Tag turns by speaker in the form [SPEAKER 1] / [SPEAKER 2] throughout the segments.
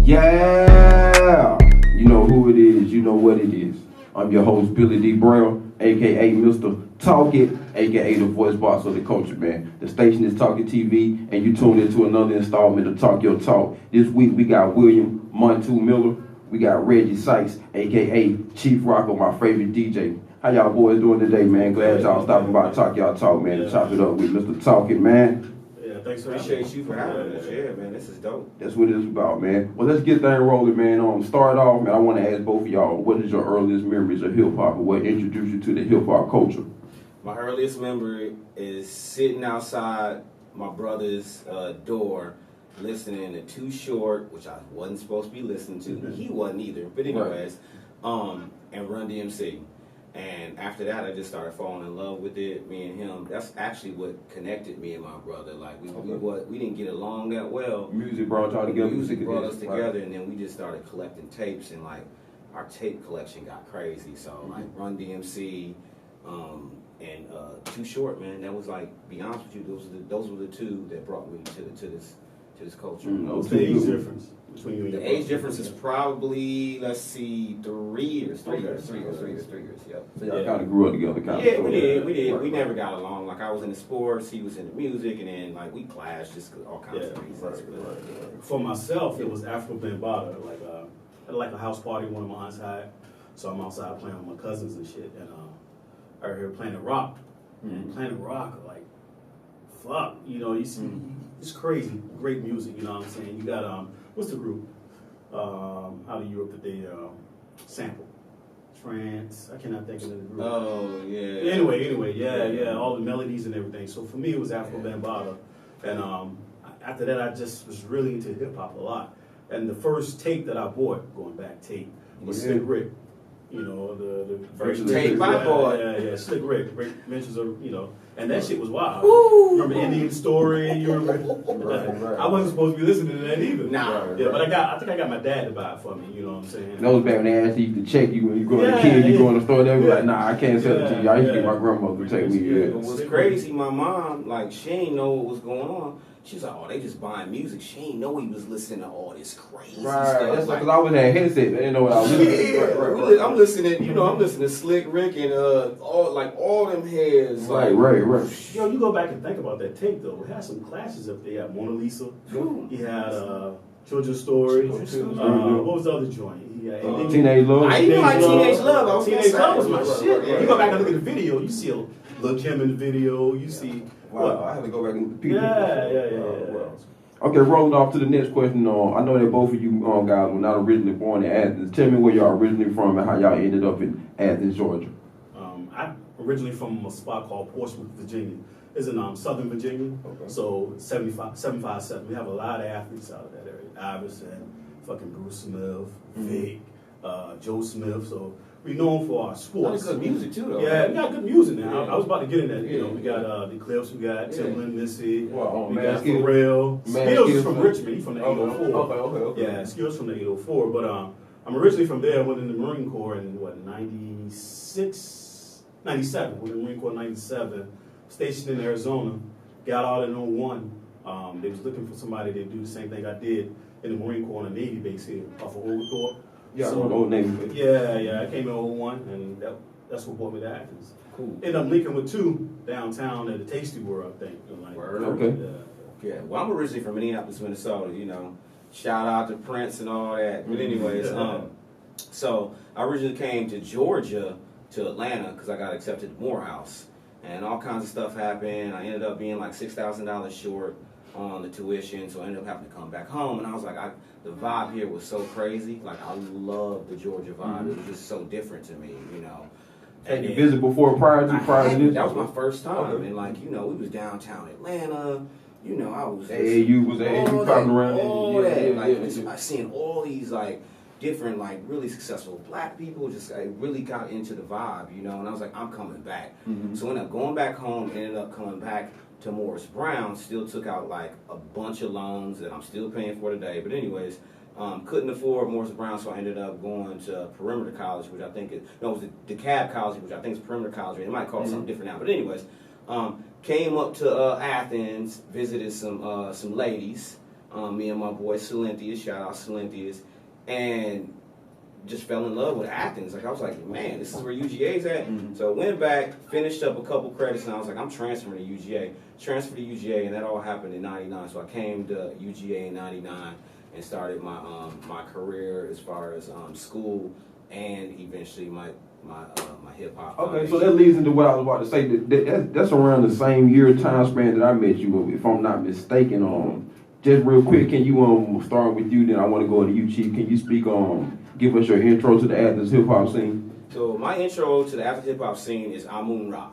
[SPEAKER 1] Yeah! You know who it is, you know what it is. I'm your host, Billy D. Brown, a.k.a. Mr. TalkIt, a.k.a. the voice box of the culture, man. The station is TalkIt TV, and you tune into another installment of Talk Your Talk. This week, we got William Montu Miller. We got Reggie Sykes, a.k.a. Chief Rocka, my favorite DJ. How y'all boys doing today, man? Glad y'all stopping by Talk Y'all Talk, man, to chop it up with Mr. TalkIt, man.
[SPEAKER 2] Thanks for
[SPEAKER 3] Appreciate you for having us. Yeah, man, this is dope.
[SPEAKER 1] That's what it's about, man. Well, let's get things rolling, man. Start off, man, I want to ask both of y'all, what is your earliest memories of hip-hop, or what introduced you to the hip-hop culture?
[SPEAKER 3] My earliest memory is sitting outside my brother's door, listening to Too Short, which I wasn't supposed to be listening to. He wasn't either. But anyways, and Run DMC. And after that, I just started falling in love with it. Me and him. That's actually what connected me and my brother. Like we didn't get along that well.
[SPEAKER 1] Music brought y'all together.
[SPEAKER 3] Music brought us together, and then we just started collecting tapes, and like our tape collection got crazy. So like Run DMC, and Too Short, man. That was like, be honest with you, those were the two that brought me to this culture.
[SPEAKER 2] What's the age difference between you and your
[SPEAKER 3] brother? The age difference is probably, let's see, 3 years. Three years. Yep.
[SPEAKER 1] So y'all kind of grew up together, kind of.
[SPEAKER 3] Yeah, we did. We never got along. Like I was in the sports, he was in the music, and then like we clashed just all kinds of reasons.
[SPEAKER 2] Right. For myself, it was Afro Bambaataa. Like I had like a house party one of my aunts had, so I'm outside playing with my cousins and shit, and I heard her playing the rock, and playing the rock, like fuck, you know, you see. It's crazy, great music, you know what I'm saying? You got, what's the group out of Europe that they sample? Trance, I cannot think of the group.
[SPEAKER 3] Oh, yeah.
[SPEAKER 2] Anyway, yeah, all the melodies and everything. So for me, it was Afro Bambaataa. And after that, I just was really into hip-hop a lot. And the first tape that I bought, going back tape, was Slick Rick. You know, the
[SPEAKER 3] first tape I bought.
[SPEAKER 2] Yeah, Slick Rick. Great mentions of, you know, and that shit was wild. Woo! Remember Indian Story? You remember? Right. I wasn't supposed to be listening to that either.
[SPEAKER 3] Nah.
[SPEAKER 2] Yeah, but I think I got my dad to buy it for me. You know what I'm saying?
[SPEAKER 1] That was back when they asked you to check you when you go to the kid, you go in the store, they were like, nah, I can't sell it to you. I used to get my grandmother to take me.
[SPEAKER 3] It was crazy. My mom, like, she ain't know what was going on. She was like, oh, they just buying music. She ain't know he was listening to all this crazy stuff.
[SPEAKER 1] That's like, because I was at headset. They didn't know what I was listening to.
[SPEAKER 3] I'm listening to Slick Rick and all them heads.
[SPEAKER 1] Right.
[SPEAKER 2] Yo, you go back and think about that tape, though. It had some clashes up there. You had Mona Lisa. You had Children's Story. What was the other joint?
[SPEAKER 1] Teenage Love.
[SPEAKER 3] I didn't know like Teenage Love.
[SPEAKER 2] Teenage Love was my shit. You go back and look at the video, you see Lil' Kim in the video. You see...
[SPEAKER 1] Wow, I had to go back and peek.
[SPEAKER 2] Yeah.
[SPEAKER 1] Okay, rolling off to the next question. I know that both of you guys were not originally born in Athens. Tell me where y'all originally from and how y'all ended up in Athens, Georgia.
[SPEAKER 2] I'm originally from a spot called Portsmouth, Virginia. It's in Southern Virginia. Okay. So 757. We have a lot of athletes out of that area. Iverson, fucking Bruce Smith, Vic, Joe Smith. So we're known for our sports.
[SPEAKER 3] That's good music too, though.
[SPEAKER 2] Yeah, we got good music now. I was about to get in that. You know, we got the Clips, we got Timbaland, Missy, we got Pharrell. Skills from Richmond. He's from the 804.
[SPEAKER 1] Okay.
[SPEAKER 2] Yeah, Skills from the 804. But I'm originally from there. I went in the Marine Corps in 97. Went in the Marine Corps in 97. Stationed in Arizona. Got out in 01. They was looking for somebody to do the same thing I did in the Marine Corps on a Navy base here off of Old Thorpe.
[SPEAKER 1] Yeah, so, Old Navy base.
[SPEAKER 2] Yeah. I came in 01, and that's what brought me to Athens. Cool. Ended up linking with two downtown at the Tasty World, I think.
[SPEAKER 1] Okay.
[SPEAKER 3] Yeah. Well, I'm originally from Minneapolis, Minnesota. You know, shout out to Prince and all that. But anyways, so I originally came to Georgia to Atlanta because I got accepted to Morehouse, and all kinds of stuff happened. I ended up being like $6,000 short on the tuition, so I ended up having to come back home. And I was like, the vibe here was so crazy. Like, I love the Georgia vibe. It was just so different to me, you know.
[SPEAKER 1] Had you visited before prior to this?
[SPEAKER 3] That was my first time, and like, you know, we was downtown Atlanta. You know, I was
[SPEAKER 1] AAU popping around.
[SPEAKER 3] All that. Like, seeing all these like different, like really successful black people. Just I really got into the vibe, you know. And I was like, I'm coming back. So I ended up going back home. Ended up coming back to Morris Brown. Still took out like a bunch of loans that I'm still paying for today. But anyways, couldn't afford Morris Brown, so I ended up going to Perimeter College, which I think it was the DeKalb College, which I think is Perimeter College. It might call it something different now. But anyways, came up to Athens, visited some ladies. Me and my boy Silenthius, shout out Silenthius, and just fell in love with Athens. Like I was like, man, this is where UGA's at. So I went back, finished up a couple credits, and I was like, I'm transferring to UGA. Transferred to UGA, and that all happened in '99. So I came to UGA in '99 and started my my career as far as school and eventually my hip hop.
[SPEAKER 1] Okay, so that leads into what I was about to say. That's around the same year time span that I met you, if I'm not mistaken. Just real quick, can you start with you? Then I want to go to you, Chief. Can you speak give us your intro to the Athens hip hop scene?
[SPEAKER 3] So my intro to the Athens hip hop scene is Amun-Ra.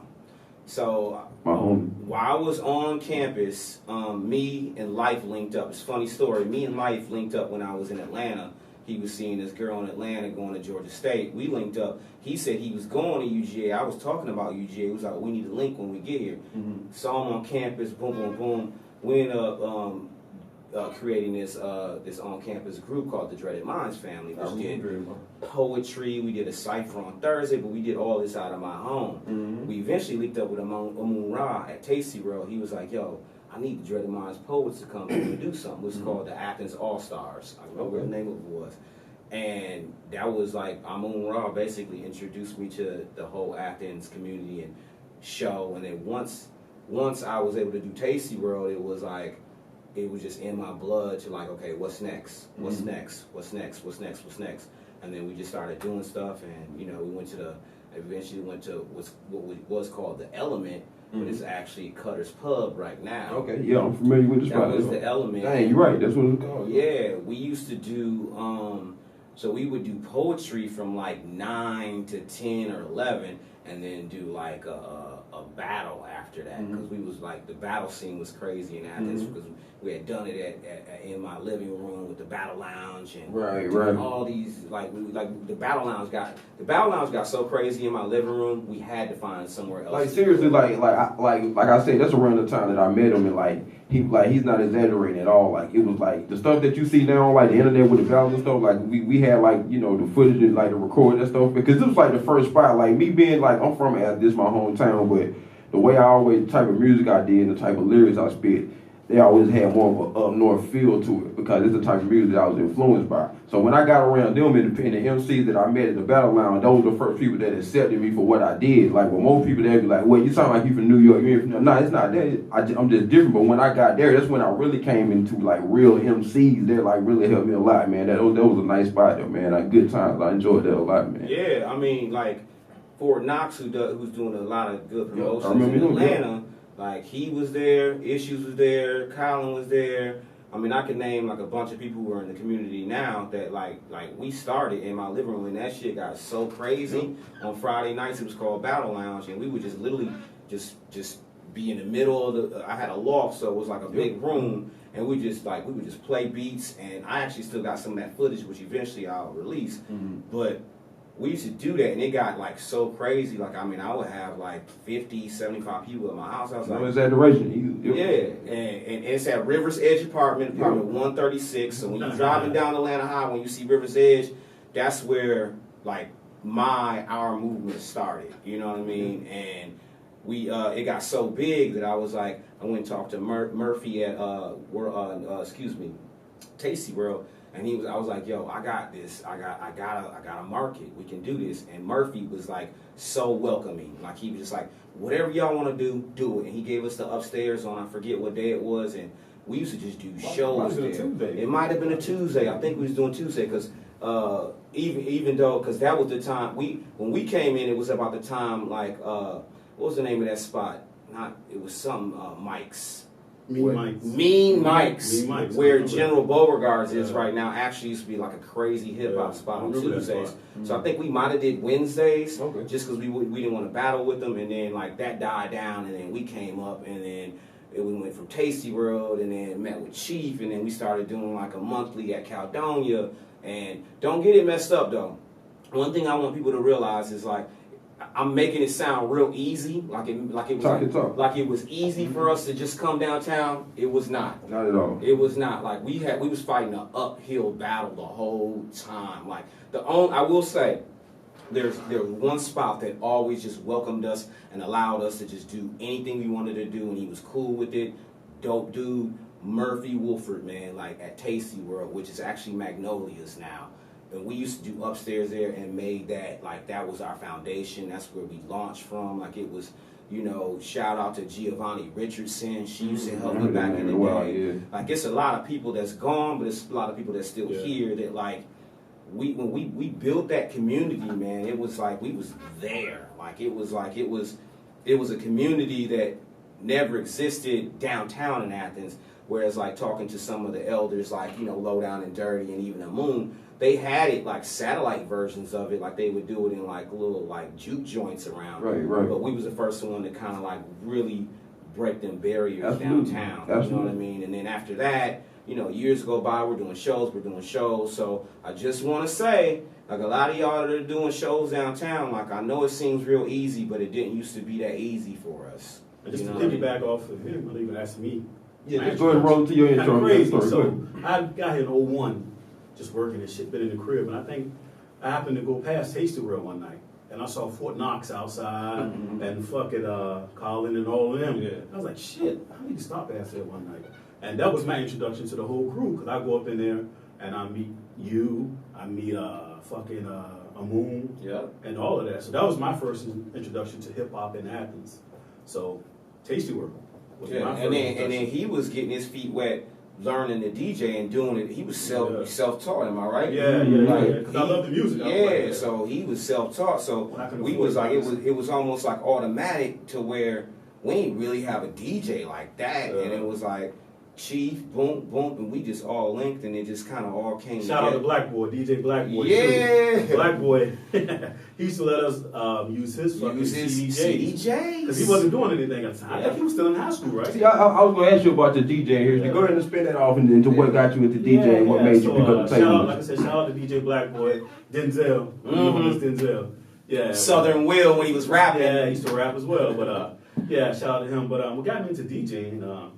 [SPEAKER 3] So while I was on campus, me and Life linked up. It's a funny story. Me and Life linked up when I was in Atlanta. He was seeing this girl in Atlanta going to Georgia State. We linked up. He said he was going to UGA. I was talking about UGA. He was like, we need to link when we get here. Saw him on campus, boom, boom, boom. We ended up creating this on-campus group called the Dreaded Minds Family. We did poetry. We did a cipher on Thursday, but we did all this out of my home. We eventually linked up with Amun-Ra at Tasty World. He was like, yo, I need the Dreaded Minds poets to come and do something. It was called the Athens All-Stars. I remember what the name of it was. And that was like, Amun-Ra basically introduced me to the whole Athens community and show. And then once I was able to do Tasty World, it was like, it was just in my blood to like, okay, what's next? What's next? What's next? What's next? What's next? And then we just started doing stuff, and we eventually went to what was called the Element, but it's actually Cutter's Pub right now.
[SPEAKER 1] Okay, yeah, I'm familiar with the spot.
[SPEAKER 3] That was the Element.
[SPEAKER 1] Dang, you're right. That's what it's called.
[SPEAKER 3] Yeah, we used to do. So we would do poetry from like 9 to 10 or 11, and then do like a battle after that, because we was like, the battle scene was crazy in Athens, because we had done it in my living room with the battle lounge and all these like the battle lounge got so crazy in my living room, we had to find somewhere else.
[SPEAKER 1] Like seriously, like I said, that's around the time that I met him, and he's not exaggerating at all. Like it was like the stuff that you see now on like the internet with the battles and stuff. Like we had like the footage and like the recording and stuff, because this was like the first spot. Like me being like, I'm from Athens, this is my hometown, but the way the type of music I did and the type of lyrics I spit, they always had more of a up north feel to it, because it's the type of music that I was influenced by. So when I got around them independent MCs that I met at the battle lounge, those were the first people that accepted me for what I did. Like with most people, they'd be like, well, you sound like you from New York. You ain't from, no, it's not that. I'm just different. But when I got there, that's when I really came into like real MCs that like really helped me a lot, man. That was a nice spot there, man. Like good times. I enjoyed that a lot, man.
[SPEAKER 3] Yeah, I mean, like Fort Knox, who's doing a lot of good promotions in Atlanta. Like he was there, Issues was there, Colin was there. I mean, I can name like a bunch of people who are in the community now that like we started in my living room, and that shit got so crazy. On Friday nights, it was called Battle Lounge, and we would just literally just be in the middle of the. I had a loft, so it was like a big room, and we would just play beats. And I actually still got some of that footage, which eventually I'll release, but. We used to do that, and it got like so crazy. Like, I mean, I would have like 50, 75 people in my house. I was like,
[SPEAKER 1] no exaggeration.
[SPEAKER 3] Yeah, and it's at Rivers Edge apartment 136. So when you're driving down Atlanta High, when you see Rivers Edge, that's where like our movement started. You know what I mean? And we it got so big that I was like, I went and talked to Murphy at Tasty World. And I was like, yo, I got this. I got a market. We can do this. And Murphy was like so welcoming. Like he was just like, whatever y'all want to do it. And he gave us the upstairs on, I forget what day it was. And we used to just do shows there. It might have been a Tuesday. I think we was doing Tuesday, because even though, because that was the time when we came in, it was about the time like what was the name of that spot? It was some Mike's. Mean Mike's, where General Beauregard's is right now, actually used to be like a crazy hip hop spot on Tuesdays. So I think we might have did Wednesdays, just because we didn't want to battle with them, and then like that died down, and then we came up, and then we went from Tasty World, and then met with Chief, and then we started doing like a monthly at Caledonia. And don't get it messed up though. One thing I want people to realize is like, I'm making it sound real easy, like it was easy for us to just come downtown. It was not.
[SPEAKER 1] Not at all.
[SPEAKER 3] It was not. Like we was fighting an uphill battle the whole time. Like I will say, there was one spot that always just welcomed us and allowed us to just do anything we wanted to do, and he was cool with it. Dope dude, Murphy Wolford, man, like at Tasty World, which is actually Magnolia's now. And we used to do upstairs there and made that, like, that was our foundation. That's where we launched from. Like, it was, you know, shout out to Giovanni Richardson. She used to help me back in the day.
[SPEAKER 1] Yeah.
[SPEAKER 3] Like, it's a lot of people that's gone, but it's a lot of people that's still here that, like, when we built that community, man, it was like we was there. Like, it was a community that never existed downtown in Athens. Whereas, like, talking to some of the elders, like, you know, Low Down and Dirty and even the Moon, they had it like satellite versions of it, like they would do it in like little like juke joints around.
[SPEAKER 1] Right.
[SPEAKER 3] But we was the first one to kind of like really break them barriers
[SPEAKER 1] Absolutely.
[SPEAKER 3] downtown.
[SPEAKER 1] Absolutely.
[SPEAKER 3] You know what I mean? And then after that, you know, years go by, we're doing shows. So I just want to say, like, a lot of y'all that are doing shows downtown, like, I know it seems real easy, but it didn't used to be that easy for us.
[SPEAKER 2] And just
[SPEAKER 3] You
[SPEAKER 2] to
[SPEAKER 3] know what I
[SPEAKER 2] piggyback off of him, not even asking me.
[SPEAKER 1] Yeah, just go ahead and roll to your
[SPEAKER 2] Kind
[SPEAKER 1] intro.
[SPEAKER 2] of crazy.
[SPEAKER 1] Sorry, go
[SPEAKER 2] So
[SPEAKER 1] ahead.
[SPEAKER 2] I got here in 01, just working and shit, been in the crib, and I think I happened to go past Tasty World one night, and I saw Fort Knox outside and fucking Colin and all of them.
[SPEAKER 1] Yeah.
[SPEAKER 2] I was like, shit, I need to stop past there one night. And that was my introduction to the whole crew, because I go up in there and I meet you, I meet fucking Amoon, and all of that. So that was my first introduction to hip hop in Athens. So Tasty World was my first
[SPEAKER 3] and
[SPEAKER 2] introduction.
[SPEAKER 3] then he was getting his feet wet, learning the DJ and doing it. He was self-taught, am I right?
[SPEAKER 2] Yeah, because I love the music.
[SPEAKER 3] Yeah, so he was self-taught. So we was like, it was almost like automatic to where we ain't really have a DJ like that, and it was like Chief, boom, and we just all linked, and it just kind of all came
[SPEAKER 2] Shout out to
[SPEAKER 3] together.
[SPEAKER 2] Black Boy, DJ Black Boy.
[SPEAKER 3] Yeah.
[SPEAKER 2] Too. Black Boy, he used to let us use his fucking
[SPEAKER 3] CDJs.
[SPEAKER 2] because he wasn't doing anything at the time. I think he was still in high school, right?
[SPEAKER 1] See, I was going to ask you about the DJ here.
[SPEAKER 2] Yeah.
[SPEAKER 1] Go ahead and spin that off into what got you into DJ and what made you pick up the
[SPEAKER 2] shout out,
[SPEAKER 1] table.
[SPEAKER 2] like I said, shout out to DJ Black Boy, Denzel. You know this Denzel. Yeah.
[SPEAKER 3] Southern Will when he was rapping.
[SPEAKER 2] Yeah, he used to rap as well. But yeah, shout out to him. But what got me into DJing,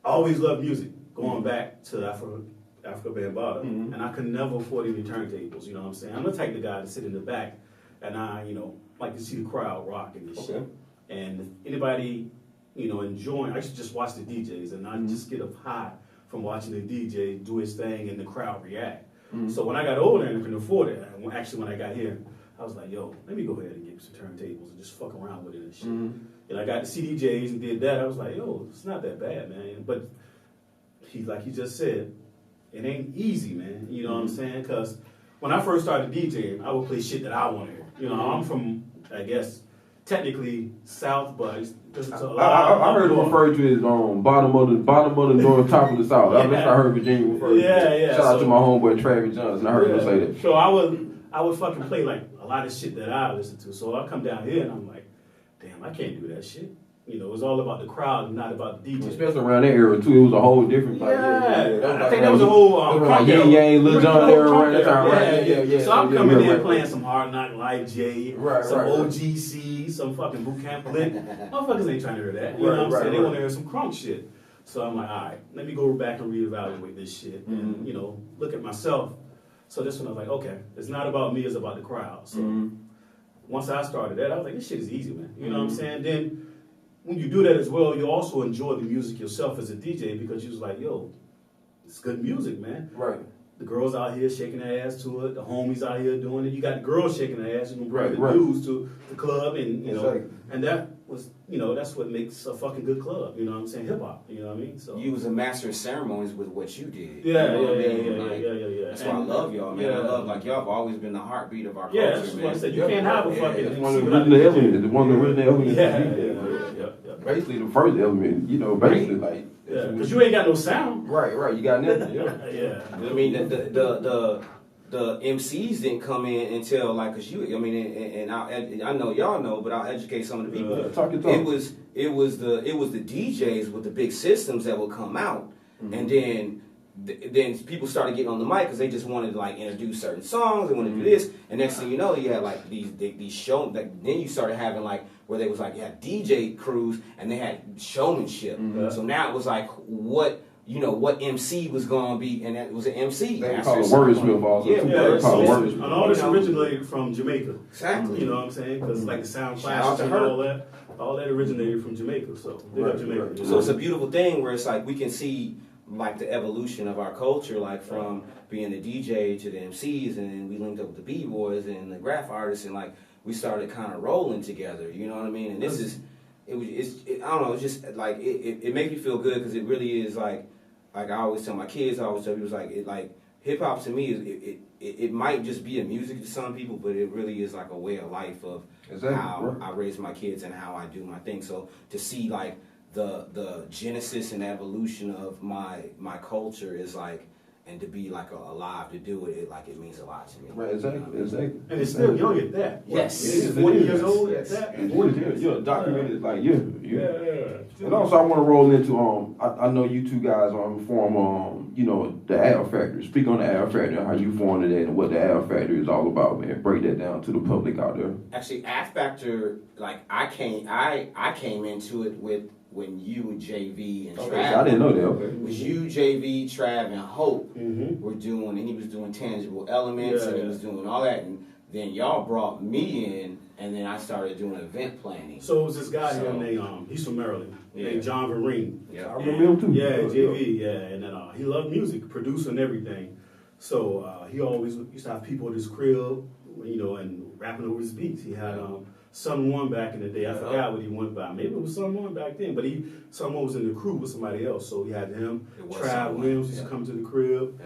[SPEAKER 2] I always loved music, going back to Africa Bambaataa, and I could never afford any turntables, you know what I'm saying? I'm the type of guy to sit in the back, and I, you know, like to see the crowd rocking this shit. And anybody, you know, enjoying, I used to just watch the DJs, and I just get a high from watching the DJ do his thing and the crowd react. So when I got older and I couldn't afford it, actually when I got here, I was like, yo, let me go ahead and get some turntables and just fuck around with it and shit. And I got the CDJs and did that. I was like, yo, it's not that bad, man. But like he just said, it ain't easy, man. You know what I'm saying? Because when I first started DJing, I would play shit that I want to hear. You know, I'm from, I guess, technically South, but
[SPEAKER 1] I heard it referred to as bottom of the north, top of the south. That's what I heard Virginia refer to.
[SPEAKER 2] Yeah.
[SPEAKER 1] Shout out to my homeboy Travis Johnson. I heard him say that.
[SPEAKER 2] So I would fucking play like a lot of shit that I listen to. So I come down here and I'm like, damn, I can't do that shit. You know, it's all about the crowd, not about the DJ.
[SPEAKER 1] Especially around that era too, it was a whole different.
[SPEAKER 2] I think that was a whole
[SPEAKER 1] like Yang Yang, Lil Jon era around that time, right?
[SPEAKER 2] Yeah. So I'm coming in playing some Hard Knock Live J, some OGC, some fucking Boot Camp Lick. Motherfuckers ain't trying to hear that. You know what I'm saying? They want to hear some crunk shit. So I'm like, all right, let me go back and reevaluate this shit and, you know, look at myself. So this one I was like, okay, it's not about me, it's about the crowd. So once I started that, I was like, this shit is easy, man. You know what I'm saying? Then when you do that as well, you also enjoy the music yourself as a DJ because you was like, yo, it's good music, man.
[SPEAKER 1] Right.
[SPEAKER 2] The girls out here shaking their ass to it. The homies out here doing it. You got the girls shaking their ass. You can bring the dudes to the club, and you know, and that was, you know, that's what makes a fucking good club. You know what I'm saying? Hip hop. You know what I mean? So
[SPEAKER 3] you was a master of ceremonies with what you did.
[SPEAKER 2] Yeah.
[SPEAKER 3] That's why I love y'all, man. I love, like, y'all have always been the heartbeat of our culture.
[SPEAKER 2] Yeah, that's what I said. You can't have a fucking.
[SPEAKER 1] It's one of the original elements. One of the original elements.
[SPEAKER 2] Yeah.
[SPEAKER 1] Basically, the first element. You know, basically like.
[SPEAKER 2] Yeah, because you ain't got no sound.
[SPEAKER 1] Right. You got nothing.
[SPEAKER 2] Yeah.
[SPEAKER 3] I mean, the MCs didn't come in until, like, cause you. I mean, and I know y'all know, but I'll educate some of the people.
[SPEAKER 1] Talk.
[SPEAKER 3] It was the DJs with the big systems that would come out, and then people started getting on the mic because they just wanted to, like, introduce certain songs. They wanted to do this, and next thing you know, you had like these shows. Like, then you started having, like, where they was like, you had DJ crews and they had showmanship. So now it was like what MC was gonna be, and that was an MC.
[SPEAKER 1] They call it wordsmith also.
[SPEAKER 2] And all this originated from Jamaica.
[SPEAKER 3] Exactly.
[SPEAKER 2] You know what I'm saying? Because like the sound
[SPEAKER 3] Shout out
[SPEAKER 2] clashes
[SPEAKER 3] to
[SPEAKER 2] and
[SPEAKER 3] her.
[SPEAKER 2] all that. All that originated from Jamaica, so big up Jamaica.
[SPEAKER 3] So it's a beautiful thing where it's like we can see like the evolution of our culture, like from being the DJ to the MCs, and then we linked up with the B-boys and the graph artists, and like we started kind of rolling together. You know what I mean? And this is, I don't know, it's just like it makes me feel good because it really is like I always tell my kids, I always tell people, like hip hop to me is it might just be a music to some people, but it really is like a way of life of how I raise my kids and how I do my thing. So to see like the genesis and evolution of my culture is like, and to be like alive to do it, it means a lot to me.
[SPEAKER 1] Right, exactly.
[SPEAKER 2] And it's still young at that.
[SPEAKER 3] Yes.
[SPEAKER 2] It's 40 years old at that.
[SPEAKER 1] And 40 years, you're documented, like, yeah. And also, I want to roll into, I know you two guys form, the Al Factory. Speak on the Al Factory, how you formed it and what the Al Factory is all about, man. Break that down to the public out there.
[SPEAKER 3] Actually, Al Factor, like, I came into it with when you and JV and Trav.
[SPEAKER 1] I didn't know that.
[SPEAKER 3] It was you, JV, Trav, and Hope were doing, and he was doing Tangible Elements, and he was doing all that, and then y'all brought me in, and then I started doing event planning.
[SPEAKER 2] So it was this guy here named, he's from Maryland, named John Vereen.
[SPEAKER 3] Yeah,
[SPEAKER 1] I remember him too.
[SPEAKER 2] Yeah, JV, and then he loved music, producing and everything. So he always used to have people at his crib, and rapping over his beats. He had Sun One back in the day. I forgot what he went by. Maybe it was Sun One back then, but Sun One was in the crew with somebody else. So he had him. Trav Williams used to come to the crib.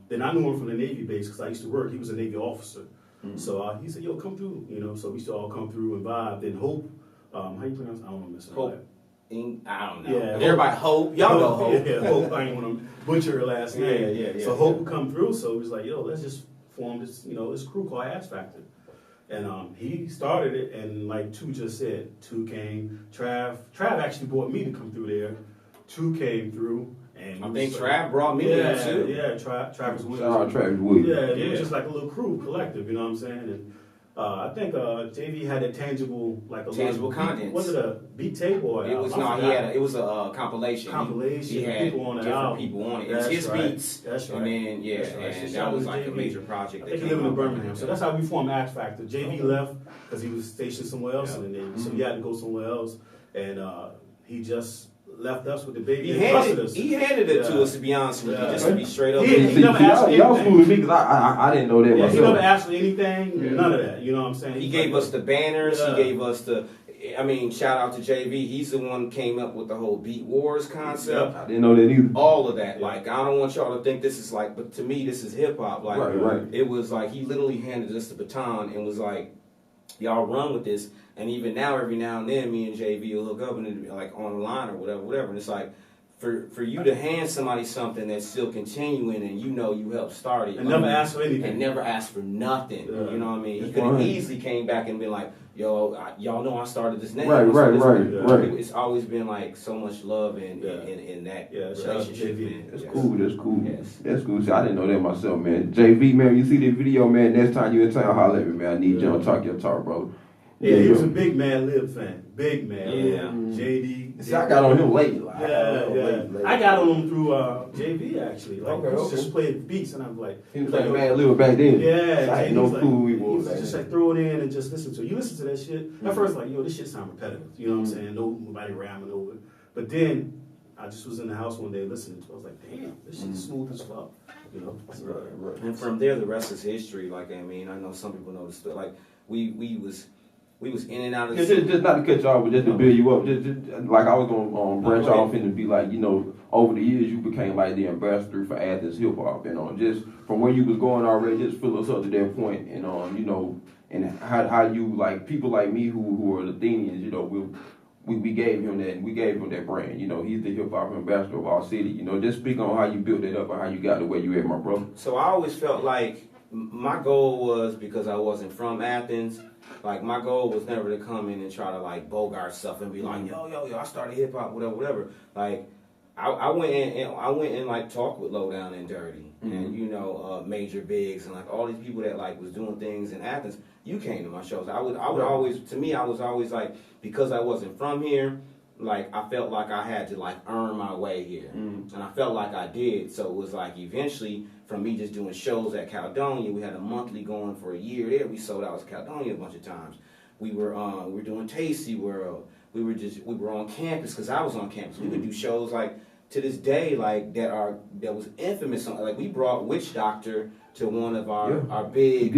[SPEAKER 2] Then I knew him from the Navy base because I used to work. He was a Navy officer. So he said, "Yo, come through." So we used to all come through and vibe. Then Hope, how you pronounce? I don't know.
[SPEAKER 3] Hope. I don't know.
[SPEAKER 2] Yeah,
[SPEAKER 3] everybody Hope. Y'all know Hope.
[SPEAKER 2] Yeah, Hope. I ain't want to butcher her last name.
[SPEAKER 3] Yeah.
[SPEAKER 2] So Hope would come through. So he was like, "Yo, let's just form this, this crew called Ass Factor." And he started it, and like Two just said, Two came. Trav actually brought me to come through there. Two came through, and
[SPEAKER 3] I think Trav brought me in too.
[SPEAKER 2] Yeah, Travis Williams.
[SPEAKER 1] Shout out Travis Williams.
[SPEAKER 2] Yeah, it was just like a little crew collective. You know what I'm saying? And I think JV had a tangible
[SPEAKER 3] content.
[SPEAKER 2] Was it a beat tape or?
[SPEAKER 3] It was it was a compilation.
[SPEAKER 2] He
[SPEAKER 3] had
[SPEAKER 2] people on the
[SPEAKER 3] different
[SPEAKER 2] album.
[SPEAKER 3] people on it. It was his beats.
[SPEAKER 2] That's right.
[SPEAKER 3] And then and that was like a major project.
[SPEAKER 2] I think he lived in Birmingham, so that's how we formed Act Factor. JV left because he was stationed somewhere else, and then so he had to go somewhere else, and he just left us with the baby and trusted us.
[SPEAKER 3] He handed it to us, to be honest with you, just to be straight up.
[SPEAKER 2] He never asked me
[SPEAKER 1] y'all
[SPEAKER 2] anything.
[SPEAKER 1] fooling me because I didn't know that myself.
[SPEAKER 2] He never asked me anything, none of that. You know what I'm saying?
[SPEAKER 3] He gave us the banners. He gave us shout out to JV. He's the one who came up with the whole Beat Wars concept.
[SPEAKER 1] I didn't know that either.
[SPEAKER 3] All of that. Like, I don't want y'all to think this is like, but to me, this is hip hop. Like,
[SPEAKER 1] right.
[SPEAKER 3] It was like he literally handed us the baton and was like, y'all run with this. And even now, every now and then, me and JV will hook up and it'll be like online or whatever. And it's like, for you to hand somebody something that's still continuing and you helped start it.
[SPEAKER 2] And never ask for anything.
[SPEAKER 3] And never ask for nothing. You know what I mean? He could have easily came back and been like, yo, y'all know I started this name.
[SPEAKER 1] Right.
[SPEAKER 3] It's always been like so much love in that relationship.
[SPEAKER 1] That's cool.
[SPEAKER 3] Yes.
[SPEAKER 1] That's cool. See, I didn't know that myself, man. JV, man, you see this video, man, next time you in town, holler at me, man. I need you to talk your talk, bro.
[SPEAKER 2] Yeah, he was a big Mad Lib fan. Big Mad
[SPEAKER 3] Lib.
[SPEAKER 2] JD.
[SPEAKER 1] See, I got on him late.
[SPEAKER 2] I got on him through JV, actually. Like, he just played beats, and I'm like...
[SPEAKER 1] He was like Mad Lib back then.
[SPEAKER 2] Yeah.
[SPEAKER 1] So I didn't know who he
[SPEAKER 2] He
[SPEAKER 1] was.
[SPEAKER 2] was just like, throw it in and just listen to it. You listen to that shit. At first, like, this shit sound repetitive. You know what I'm saying? Nobody rhyming over it. But then, I just was in the house one day listening to it. I was like, damn, this shit's smooth as fuck.
[SPEAKER 1] Right.
[SPEAKER 3] And from there, the rest is history. Like, I mean, I know some people know the story. Like, we was in and out of the
[SPEAKER 1] just not to cut you off, but just to build you up. Just like I was gonna branch off and be like, over the years you became like the ambassador for Athens hip hop, and just from where you was going already, just fill us up to that point, and and how you like people like me who are the Athenians, we gave him that brand. He's the hip hop ambassador of our city. Just speak on how you built it up and how you got to where you at, my brother.
[SPEAKER 3] So I always felt like my goal was, because I wasn't from Athens, like my goal was never to come in and try to like bogart stuff and be like, yo, I started hip hop, whatever. Like I went and like talked with Low Down and Dirty and Major Biggs and like all these people that like was doing things in Athens. You came to my shows. I would always, to me, I was always like, because I wasn't from here, like I felt like I had to like earn my way here, and I felt like I did. So it was like eventually, from me just doing shows at Caledonia, we had a monthly going for a year there. We sold out at Caledonia a bunch of times. we were doing Tasty World. We were on campus because I was on campus. We would do shows like to this day like that was infamous. Like we brought Witch Doctor to one of our big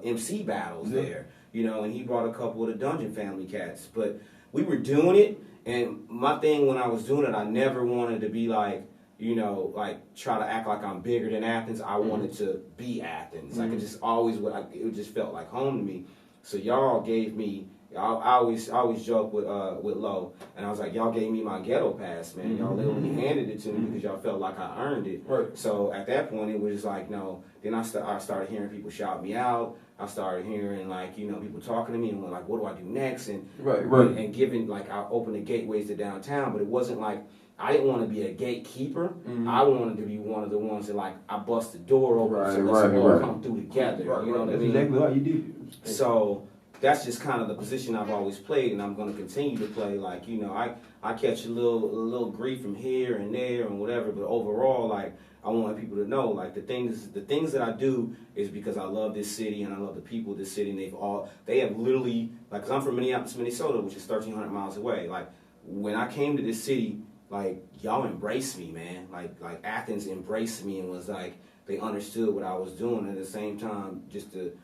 [SPEAKER 3] MC battles there, you know, and he brought a couple of the Dungeon Family cats. But we were doing it, and my thing when I was doing it, I never wanted to be like, you know, like try to act like I'm bigger than Athens. I wanted to be Athens. Like it just always it just felt like home to me. So y'all gave me. I always joke with Lo, and I was like, y'all gave me my ghetto pass, man. Y'all literally handed it to me because y'all felt like I earned it.
[SPEAKER 1] Right.
[SPEAKER 3] So at that point, it was just like, no. Then I started hearing people shout me out. I started hearing like, you know, people talking to me and like, what do I do next? And and giving like I opened the gateways to downtown, but it wasn't like I didn't want to be a gatekeeper. I wanted to be one of the ones that like I bust the door open so let's all come through together. You know what I mean?
[SPEAKER 1] That's exactly how you did.
[SPEAKER 3] So that's just kind of the position I've always played, and I'm going to continue to play. Like, you know, I catch a little grief from here and there and whatever, but overall, like, I want people to know, like, the things that I do is because I love this city and I love the people of this city, and they have literally, like, because I'm from Minneapolis, Minnesota, which is 1,300 miles away. Like, when I came to this city, like, y'all embraced me, man. Like Athens embraced me and was like, they understood what I was doing. At the same time, just to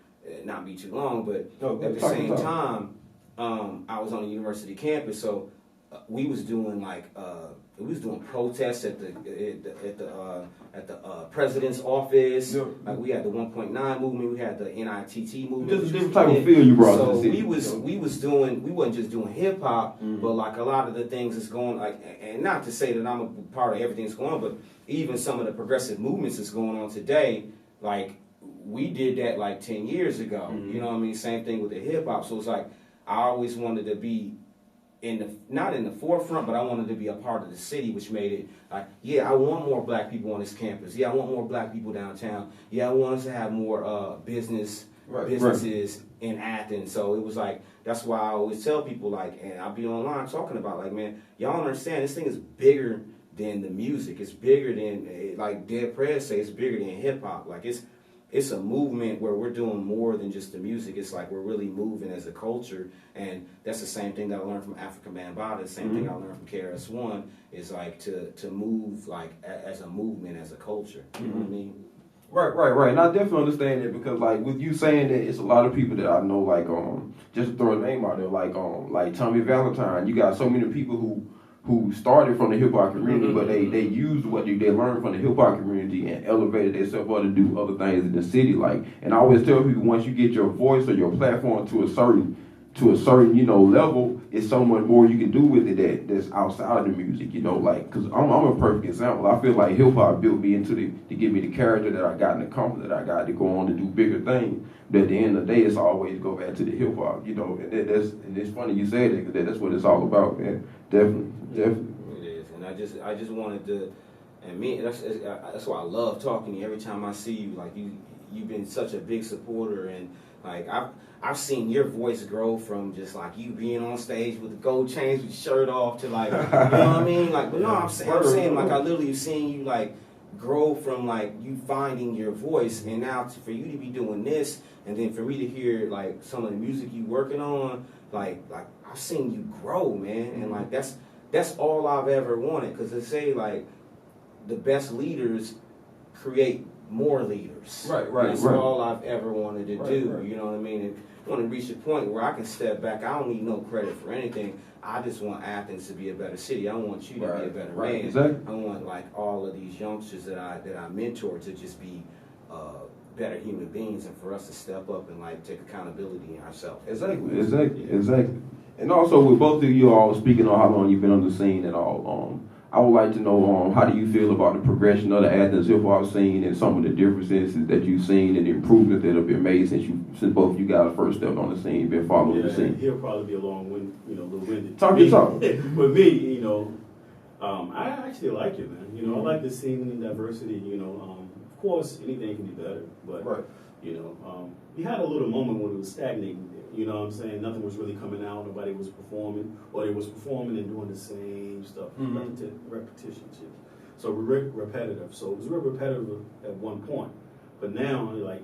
[SPEAKER 3] not be too long, but at the same time, I was on a university campus, so we was doing protests at the president's office. Yep. Like we had the 1.9 movement, we had the NITT movement.
[SPEAKER 1] Just a different type of feel you brought to the city.
[SPEAKER 3] So we wasn't just doing hip hop, but like a lot of the things that's going and not to say that I'm a part of everything that's going on, but even some of the progressive movements that's going on today, like. We did that like 10 years ago. You know what I mean? Same thing with the hip hop. So it's like I always wanted to be not in the forefront, but I wanted to be a part of the city, which made it like, yeah, I want more black people on this campus. Yeah, I want more black people downtown. Yeah, I want us to have more businesses in Athens. So it was like that's why I always tell people like, and I'll be online talking about like, man, y'all don't understand this thing is bigger than the music. It's bigger than like Dead Prez say. It's bigger than hip hop. Like it's a movement where we're doing more than just the music. It's like we're really moving as a culture, and that's the same thing that I learned from African Bambaataa. The same thing I learned from KRS-One is like to move like as a movement, as a culture. You know what I mean?
[SPEAKER 1] Right. And I definitely understand that because like with you saying that, it's a lot of people that I know like just to throw a name out there like Tommy Valentine. You got so many people who started from the hip-hop community, but they used what they learned from the hip-hop community and elevated themselves up to do other things in the city. Like, and I always tell people, once you get your voice or your platform to a certain you know level, it's so much more you can do with it that's outside of the music. You know, like because I'm a perfect example. I feel like hip-hop built me to give me the character that I got and the confidence that I got to go on to do bigger things. But at the end of the day, it's always go back to the hip-hop. You know, and it's funny you say that because that's what it's all about, man. Definitely.
[SPEAKER 3] It is, and I just wanted to, and me that's why I love talking to you. Every time I see you, like you've been such a big supporter, and like I've seen your voice grow from just like you being on stage with the gold chains with your shirt off to like you know what I mean, like but no, I'm saying like I literally have seen you like grow from like you finding your voice, and now for you to be doing this, and then for me to hear like some of the music you working on, like I've seen you grow, man, and like that's all I've ever wanted, because they say, like, the best leaders create more leaders.
[SPEAKER 1] Right.
[SPEAKER 3] That's all I've ever wanted to do, you know what I mean? And I want to reach a point where I can step back. I don't need no credit for anything. I just want Athens to be a better city. I want you to be a better man.
[SPEAKER 1] Exactly.
[SPEAKER 3] I want, like, all of these youngsters that I mentor to just be better human beings, and for us to step up and, like, take accountability in ourselves.
[SPEAKER 1] Exactly. And also, with both of you all speaking on how long you've been on the scene and all, I would like to know how do you feel about the progression of the Athens hip hop scene and some of the differences that you've seen and the improvements that have been made since both you guys first stepped on the scene, been following the scene.
[SPEAKER 2] He'll probably be a little winded.
[SPEAKER 1] Talk your talk.
[SPEAKER 2] But me, you know, I actually like it, man. You know, I like the scene and diversity. You know, of course, anything can be better, but you know, we had a little moment when it was stagnating. You know what I'm saying? Nothing was really coming out. Nobody was performing, or they was performing and doing the same stuff, repetition shit. So repetitive. So it was real repetitive at one point. But now, like,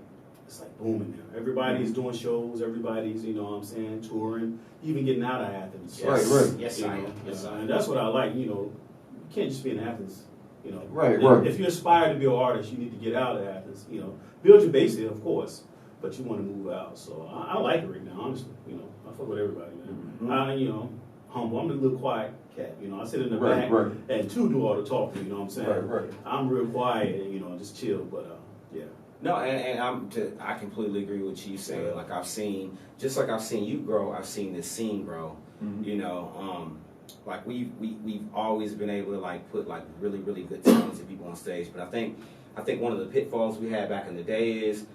[SPEAKER 2] it's like booming now. Everybody's doing shows. Everybody's, you know what I'm saying, touring, even getting out of Athens.
[SPEAKER 3] Yes.
[SPEAKER 1] Right.
[SPEAKER 3] Yes, I am. Yes, I am.
[SPEAKER 2] And that's what I like. You know, you can't just be in Athens. You know,
[SPEAKER 1] Right.
[SPEAKER 2] If you aspire to be an artist, you need to get out of Athens. You know, build your base there, of course, but you want to move out. So I like it right now, honestly. You know, I fuck with everybody, man.
[SPEAKER 3] Mm-hmm.
[SPEAKER 2] You know, humble. I'm a little quiet cat. You know, I sit in the
[SPEAKER 1] Right,
[SPEAKER 2] back
[SPEAKER 1] right.
[SPEAKER 2] and two do all the talking. You know what I'm saying?
[SPEAKER 1] Right.
[SPEAKER 2] I'm real quiet and, you know, just chill. But yeah.
[SPEAKER 3] No, and I completely agree with you saying. Like I've seen you grow, I've seen this scene grow.
[SPEAKER 1] Mm-hmm.
[SPEAKER 3] You know, like we've always been able to like put like really good talented people on stage. But I think one of the pitfalls we had back in the day is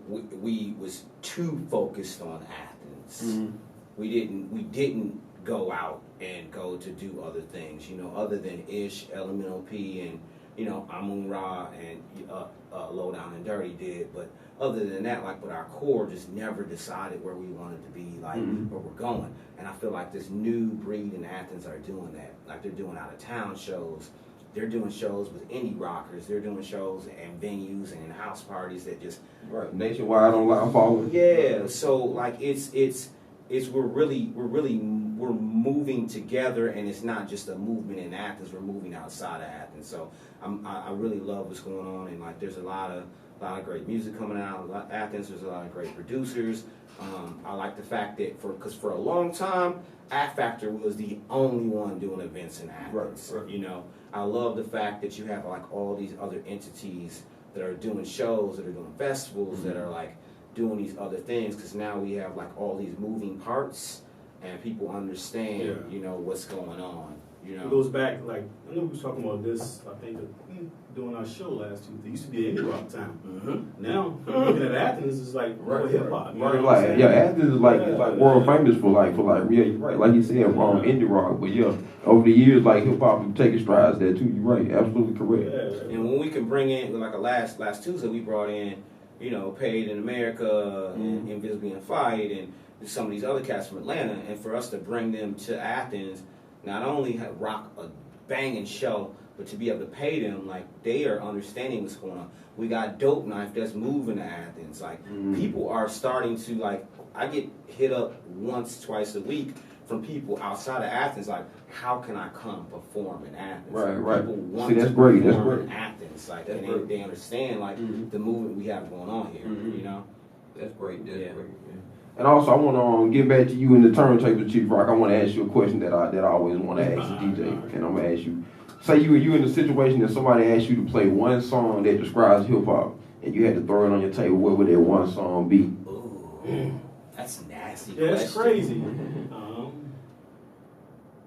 [SPEAKER 3] we was too focused on Athens.
[SPEAKER 1] Mm-hmm.
[SPEAKER 3] We didn't go out and go to do other things. You know, other than Ish, Elemental P, and you know, Amun Ra and Low Down and Dirty did, but other than that, like, but our core just never decided where we wanted to be, like, where we're going. And I feel like this new breed in Athens are doing that. Like, they're doing out-of-town shows. They're doing shows with indie rockers. They're doing shows and venues and house parties that just...
[SPEAKER 1] Right, nationwide online following.
[SPEAKER 3] Yeah, so, like, we're moving together, and it's not just a movement in Athens. We're moving outside of Athens. So I really love what's going on, and like there's a lot of great music coming out of Athens. There's a lot of great producers. I like the fact that because for a long time, Act Factor was the only one doing events in Athens.
[SPEAKER 1] Right.
[SPEAKER 3] You know, I love the fact that you have like all these other entities that are doing shows, that are doing festivals, that are like doing these other things, because now we have like all these moving parts and people understand, you know, what's going on. You know,
[SPEAKER 2] It goes back, like, I know we was talking about this, I think, during our show last Tuesday. It used to be an indie rock town. Now, looking at Athens, it's like hip hop.
[SPEAKER 1] Right, yeah, Athens is like it's like world famous for like yeah, you're right, like you said, indie rock, but yeah, over the years like hip hop have taken strides there too. You're right, absolutely correct.
[SPEAKER 2] Yeah.
[SPEAKER 3] And when we can bring in like last Tuesday, we brought in, you know, Paid in America and Invisibly in Fight and some of these other cats from Atlanta, and for us to bring them to Athens, not only have rock a banging show, but to be able to pay them, like, they are understanding what's going on. We got Dope Knife that's moving to Athens. Like, people are starting to, like, I get hit up once, twice a week from people outside of Athens, like, how can I come perform in Athens?
[SPEAKER 1] Right.
[SPEAKER 3] People want
[SPEAKER 1] See, that's
[SPEAKER 3] to
[SPEAKER 1] great.
[SPEAKER 3] perform in Athens. Like, and they understand, like, the movement we have going on here, you know?
[SPEAKER 1] That's great. That's
[SPEAKER 3] Yeah.
[SPEAKER 1] great. Yeah. And also, I want to get back to you in the turntable, Chief Rock. I want to ask you a question that I always want to ask a DJ, and I'm gonna ask you. Say you in a situation that somebody asked you to play one song that describes hip hop, and you had to throw it on your table. What would that one song be?
[SPEAKER 3] Ooh, that's a nasty.
[SPEAKER 2] Yeah, that's
[SPEAKER 3] question.
[SPEAKER 2] crazy.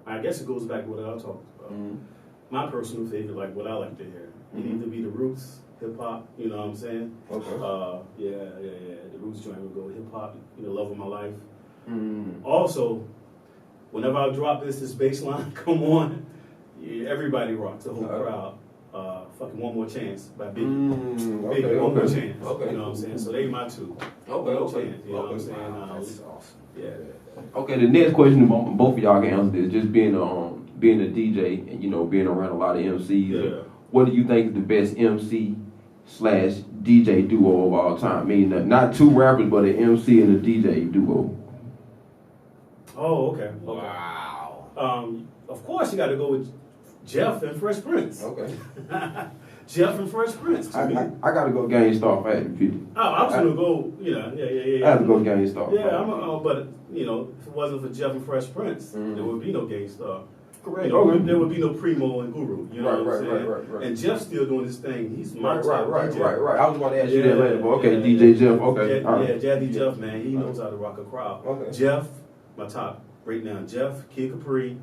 [SPEAKER 2] I guess it goes back to what I talked about. My personal favorite, like what I like to hear, it need to be the roots, hip hop. You know what I'm saying?
[SPEAKER 1] Okay.
[SPEAKER 2] Yeah. The roots joint would go hip hop. You know, love of my life. Also, whenever I drop this bass line, come on, yeah, everybody rocks, the whole crowd. Fucking One More Chance by Biggie. Biggie, One More Chance.
[SPEAKER 1] Okay.
[SPEAKER 2] You know what I'm saying? So they my two. One More Chance. You know what I'm saying?
[SPEAKER 3] That's awesome.
[SPEAKER 2] Yeah.
[SPEAKER 1] Okay, the next question, both of y'all can answer this. Just being a DJ and, you know, being around a lot of MCs.
[SPEAKER 2] Yeah.
[SPEAKER 1] What do you think is the best MC/DJ duo of all time? Meaning not two rappers, but an MC and a DJ duo.
[SPEAKER 2] Oh, okay.
[SPEAKER 3] Wow.
[SPEAKER 2] Of course, you got to go with Jeff and Fresh Prince.
[SPEAKER 1] Okay.
[SPEAKER 2] Jeff and Fresh Prince.
[SPEAKER 1] I got to go Gang Starr for Adam 50.
[SPEAKER 2] Oh, I was gonna go. Yeah.
[SPEAKER 1] I have to go Gang Starr.
[SPEAKER 2] Yeah, but you know, if it wasn't for Jeff and Fresh Prince, there would be no Gang Starr.
[SPEAKER 1] Correct.
[SPEAKER 2] You know, there would be no Primo and Guru. You know what I'm saying?
[SPEAKER 1] Right.
[SPEAKER 2] And Jeff's still doing his thing. He's my
[SPEAKER 1] Right.
[SPEAKER 2] DJ.
[SPEAKER 1] I was going to ask you that later, but okay, DJ Jeff. Okay. All right.
[SPEAKER 2] Jazzy Jeff, man, he knows how to rock a crowd.
[SPEAKER 1] Okay.
[SPEAKER 2] Jeff, my top right now. Jeff, Kid Capri.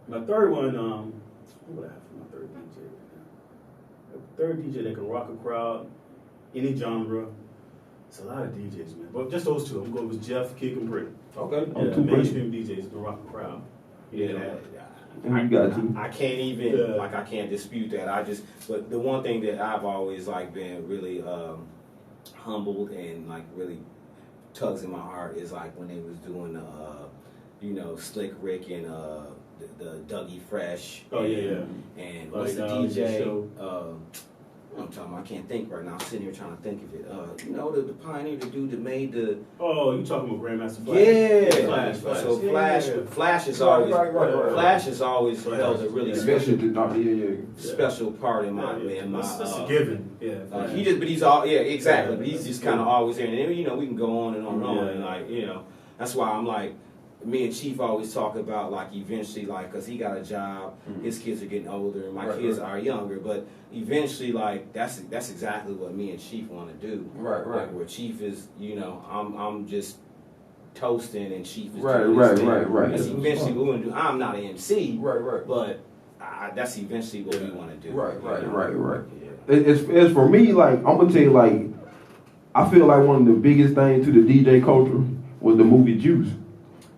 [SPEAKER 2] My third one, what would I have for my third DJ right now? A third DJ that can rock a crowd, any genre. It's a lot of DJs, man. But just those two. I'm going with Jeff, Kid Capri.
[SPEAKER 1] Okay.
[SPEAKER 2] Yeah, mainstream DJs that can rock a crowd.
[SPEAKER 3] Yeah.
[SPEAKER 1] You got to.
[SPEAKER 3] I can't even I can't dispute that. But the one thing that I've always like been really humbled and like really tugs in my heart is like when they was doing you know, Slick Rick and the Dougie Fresh.
[SPEAKER 2] Oh yeah.
[SPEAKER 3] And what's the DJ? I'm talking about, I can't think right now. I'm sitting here trying to think of it. You know, the pioneer, the dude that made the...
[SPEAKER 2] Oh, you talking about Grandmaster Flash?
[SPEAKER 3] Yeah.
[SPEAKER 2] Flash.
[SPEAKER 3] So Flash is always... Flash has always held a really special part in my...
[SPEAKER 2] That's a given.
[SPEAKER 3] He's exactly. But he's just kind of always there. And then, you know, we can go on and on and on. And like, you know, that's why I'm like, me and Chief always talk about like eventually, like, cause he got a job, his kids are getting older, and my kids are younger. But eventually, like, that's exactly what me and Chief want to do.
[SPEAKER 1] Right.
[SPEAKER 3] Like, where Chief is, you know, I'm just toasting, and Chief is
[SPEAKER 1] right.
[SPEAKER 3] That's eventually what we want to do. I'm not an MC, but that's eventually what we want to do.
[SPEAKER 1] Right. Yeah. It's for me, like, I'm gonna tell you, like, I feel like one of the biggest things to the DJ culture was the movie Juice.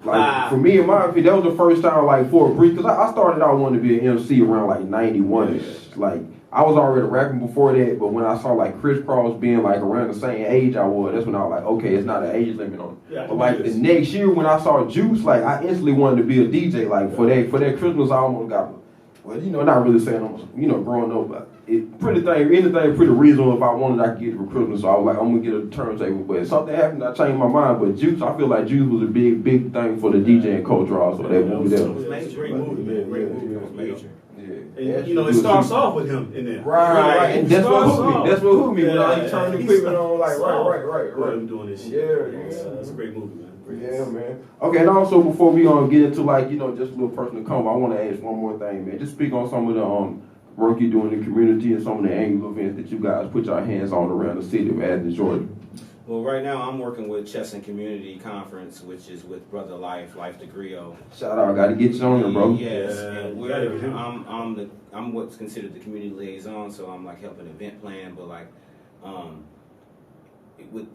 [SPEAKER 1] Like, for me, in my opinion, that was the first time, like, for a brief, because I started out wanting to be an MC around, like, 91-ish. Like, I was already rapping before that, but when I saw, like, Criss Cross being, like, around the same age I was, that's when I was like, okay, it's not an age limit on it. Yeah, but, like, the next year when I saw Juice, like, I instantly wanted to be a DJ. Like, for that Christmas, I almost got, well, you know, not really saying I was, you know, growing up, but anything pretty reasonable if I wanted, I could get it for Christmas. So I was like, I'm going to get a turntable. But something happened, I changed my mind. But Juice, I feel like Juice was a big thing for the DJing culture also. That movie there.
[SPEAKER 2] It was a great movie, man. Great movie. It was major.
[SPEAKER 1] Yeah.
[SPEAKER 2] And, you know, it starts off with him in there.
[SPEAKER 1] Right. And that's what hooked me. When he turned the equipment on, like, right.
[SPEAKER 2] I'm doing this shit.
[SPEAKER 1] Yeah.
[SPEAKER 2] It's a great movie, man.
[SPEAKER 1] Yeah, man. Okay, and also before we get into, like, you know, just a little personal comment, I want to ask one more thing, man. Just speak on some of the work you do in the community and some of the annual events that you guys put your hands on around the city of Athens, Georgia.
[SPEAKER 3] Well, right now I'm working with Chesson Community Conference, which is with Brother Life DeGrio.
[SPEAKER 1] Shout out, got to get you on here, bro.
[SPEAKER 3] Yes, and I'm what's considered the community liaison, so I'm like helping event plan, but like,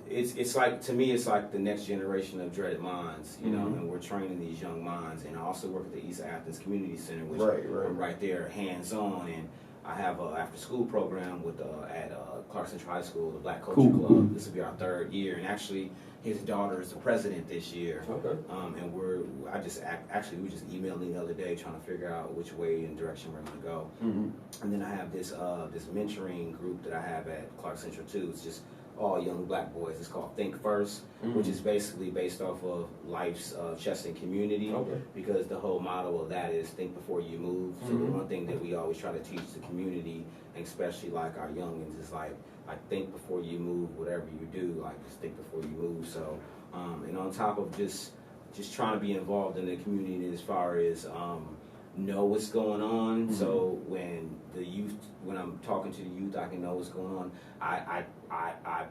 [SPEAKER 3] it's like, to me, it's like the next generation of dreaded minds, you know, and we're training these young minds. And I also work at the East Athens Community Center, which I'm right there, hands-on, and I have an after-school program with at Clark Central High School, the Black Culture Club. This will be our 3rd year, and actually, his daughter is the president this year. Okay. And we just emailing the other day trying to figure out which way and direction we're going to go. And then I have this mentoring group that I have at Clark Central too. It's just all young black boys. It's called Think First, which is basically based off of Life's Chesson community, because the whole motto of that is think before you move. So the one thing that we always try to teach the community, and especially like our youngins, is like think before you move. Whatever you do, like just think before you move. So and on top of just trying to be involved in the community as far as know what's going on. So when I'm talking to the youth, I can know what's going on. I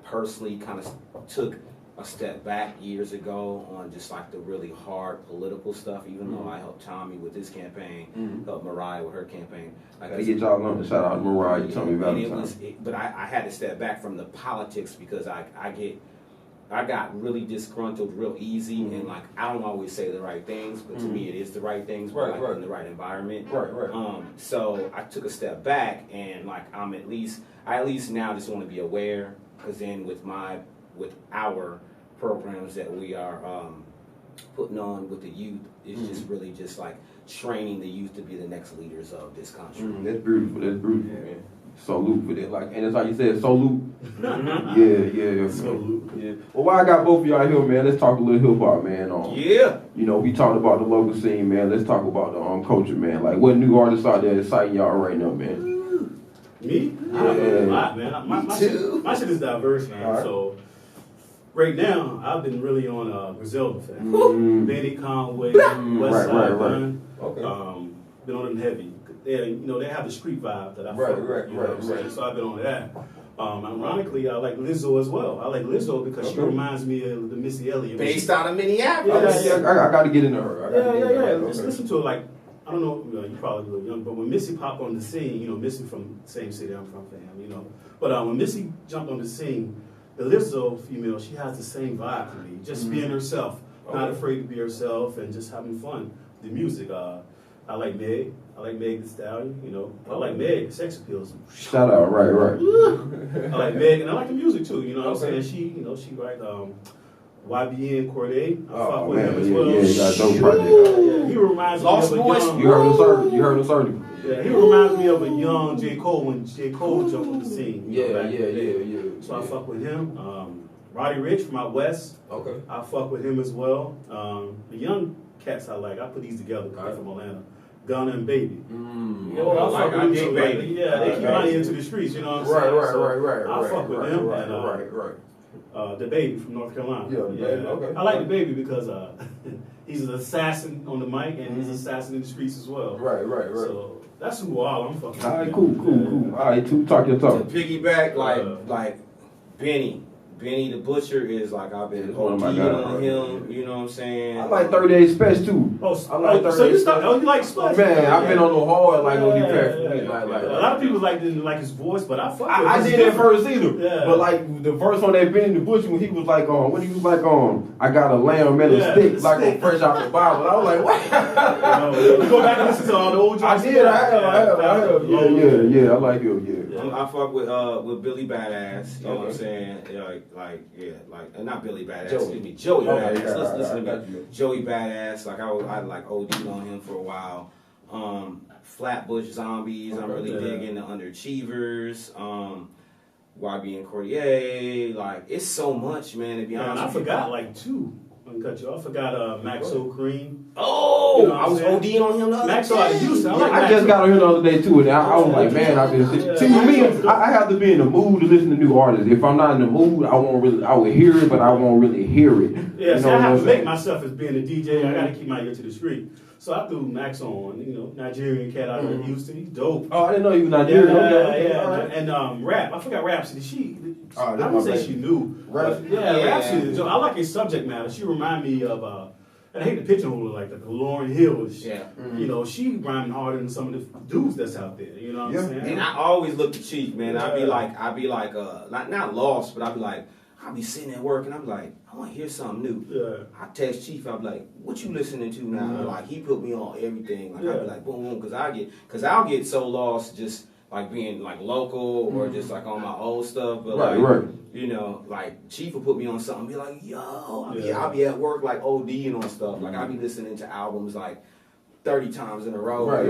[SPEAKER 3] personally kind of took a step back years ago on just like the really hard political stuff, even though I helped Tommy with his campaign, helped Mariah with her campaign. Like, I get y'all on the shout out to Mariah, you told me about it. But I had to step back from the politics because I got really disgruntled real easy, and like I don't always say the right things, but to me it is the right things, but in the right environment. So I took a step back, and like I at least now just want to be aware, because then with our programs that we are putting on with the youth, it's just really just like training the youth to be the next leaders of this country. That's beautiful. Man. Salute for that, like, and it's like you said, salute. Yeah. Salute. Yeah. Well, while I got both of y'all here, man, let's talk a little hip hop, man. You know, we talked about the local scene, man. Let's talk about the culture, man. Like, what new artists out there exciting y'all right now, man?
[SPEAKER 2] Me? I don't know a lot, man. My shit is diverse, man. Right. So right now, I've been really on Griselda fan. Benny Conway, Westside Gun. Okay. Been on them heavy. They have the street vibe that I right. So I've been on that. Ironically, I like Lizzo as well. I like Lizzo because she reminds me of the Missy Elliott. Based out of Minneapolis. Yeah. I got to get into her. Just listen to it. Like, I don't know, you probably a little young, but when Missy popped on the scene, Missy from the same city I'm from, fam, But when Missy jumped on the scene, the Lizzo female, she has the same vibe to me. Just being herself, not afraid to be herself, and just having fun. The music, I like Meg. I like Meg Thee Stallion, I like Meg, sex appeals. Shout out, right. I like Meg, and I like the music too, what I'm saying? She write YBN Corday. I fuck
[SPEAKER 1] Oh
[SPEAKER 2] with
[SPEAKER 1] man,
[SPEAKER 2] him as well.
[SPEAKER 1] yeah, he got a dope project.
[SPEAKER 2] Yeah, he reminds
[SPEAKER 3] Lost
[SPEAKER 2] me of
[SPEAKER 3] Boys.
[SPEAKER 2] a young.
[SPEAKER 1] You heard him, sir?
[SPEAKER 2] Yeah, he reminds me of a young J. Cole when J. Cole jumped on the scene.
[SPEAKER 1] Yeah.
[SPEAKER 2] So I fuck with him. Roddy Ricch from out west.
[SPEAKER 1] Okay.
[SPEAKER 2] I fuck with him as well. The young cats I like. I put these together because they're from Atlanta. Gunna and Baby.
[SPEAKER 3] I dig Baby.
[SPEAKER 2] Yeah, they keep money into the streets. You know what I'm saying?
[SPEAKER 1] Right.
[SPEAKER 2] I fuck with them. And, the Baby from North Carolina.
[SPEAKER 1] Yeah, the Baby, okay.
[SPEAKER 2] I like the Baby because he's an assassin on the mic and he's an assassin in the streets as well.
[SPEAKER 1] Right.
[SPEAKER 2] So that's who all I'm fucking with.
[SPEAKER 1] All right, cool. All right, talk your talk.
[SPEAKER 3] To piggyback, like Benny the Butcher is like I've been OD'ing on him. You know what I'm saying?
[SPEAKER 1] I like 38 Special too.
[SPEAKER 2] I like 38 Special. You like Special?
[SPEAKER 1] Man, I've been on the hard like on the pack.
[SPEAKER 2] A lot of people didn't like his voice, but I fuck with him.
[SPEAKER 1] I didn't at first either.
[SPEAKER 2] Yeah.
[SPEAKER 1] But like the first one that Benny the Butcher when he was like I got a lamb and a stick like on fresh out the Bible. I was like, what?
[SPEAKER 2] You go back and listen to all the old joints.
[SPEAKER 1] I did. I have. Yeah. I like him. Yeah.
[SPEAKER 3] I fuck with Billy Badass. You know what I'm saying? Not Billy Badass. Excuse me, Joey Badass. Listen to me, Joey Badass. Like I like OD on him for a while. Flatbush Zombies. I'm really digging the Underachievers. YB and Cordier. Like it's so much, man. To be honest,
[SPEAKER 2] I forgot like two. I'm gonna cut you off. I forgot Maxo Cream.
[SPEAKER 3] Oh,
[SPEAKER 2] you know
[SPEAKER 3] I was ODing on him the other
[SPEAKER 2] Maxo
[SPEAKER 3] day.
[SPEAKER 2] out of Houston.
[SPEAKER 1] I just got on here the other day too, and I was like, man, I've been. See, with me, I have to be in the mood to listen to new artists. If I'm not in the mood, I would hear it, but I won't really hear it.
[SPEAKER 2] Yeah, so I have to make myself as being a DJ. I gotta keep my ear to the street. So I threw Max on, Nigerian cat out of Houston. He's dope.
[SPEAKER 1] Oh, I didn't know you was Nigerian.
[SPEAKER 2] Yeah. Right. And Rap. I forgot Rhapsody. I wouldn't say she knew. Rhapsody. I like his subject matter. She reminded me of, and I hate the pigeonhole like the Lauryn Hill. She rhyming harder than some of the dudes that's out there. You know what I'm saying?
[SPEAKER 3] And I always look at Chief, man. I'd be like, not lost, but I'll be sitting at work and I'm like, I want to hear something new.
[SPEAKER 2] Yeah.
[SPEAKER 3] I text Chief, I'm like, what you listening to now? Mm-hmm. Like he put me on everything. Like I'll be like, boom, because I'll get so lost just like being like local or just like on my old stuff. But like Chief will put me on something, be like, yo, I'll be at work like ODing on stuff. Like I'll be listening to albums like 30 times in a row. Right.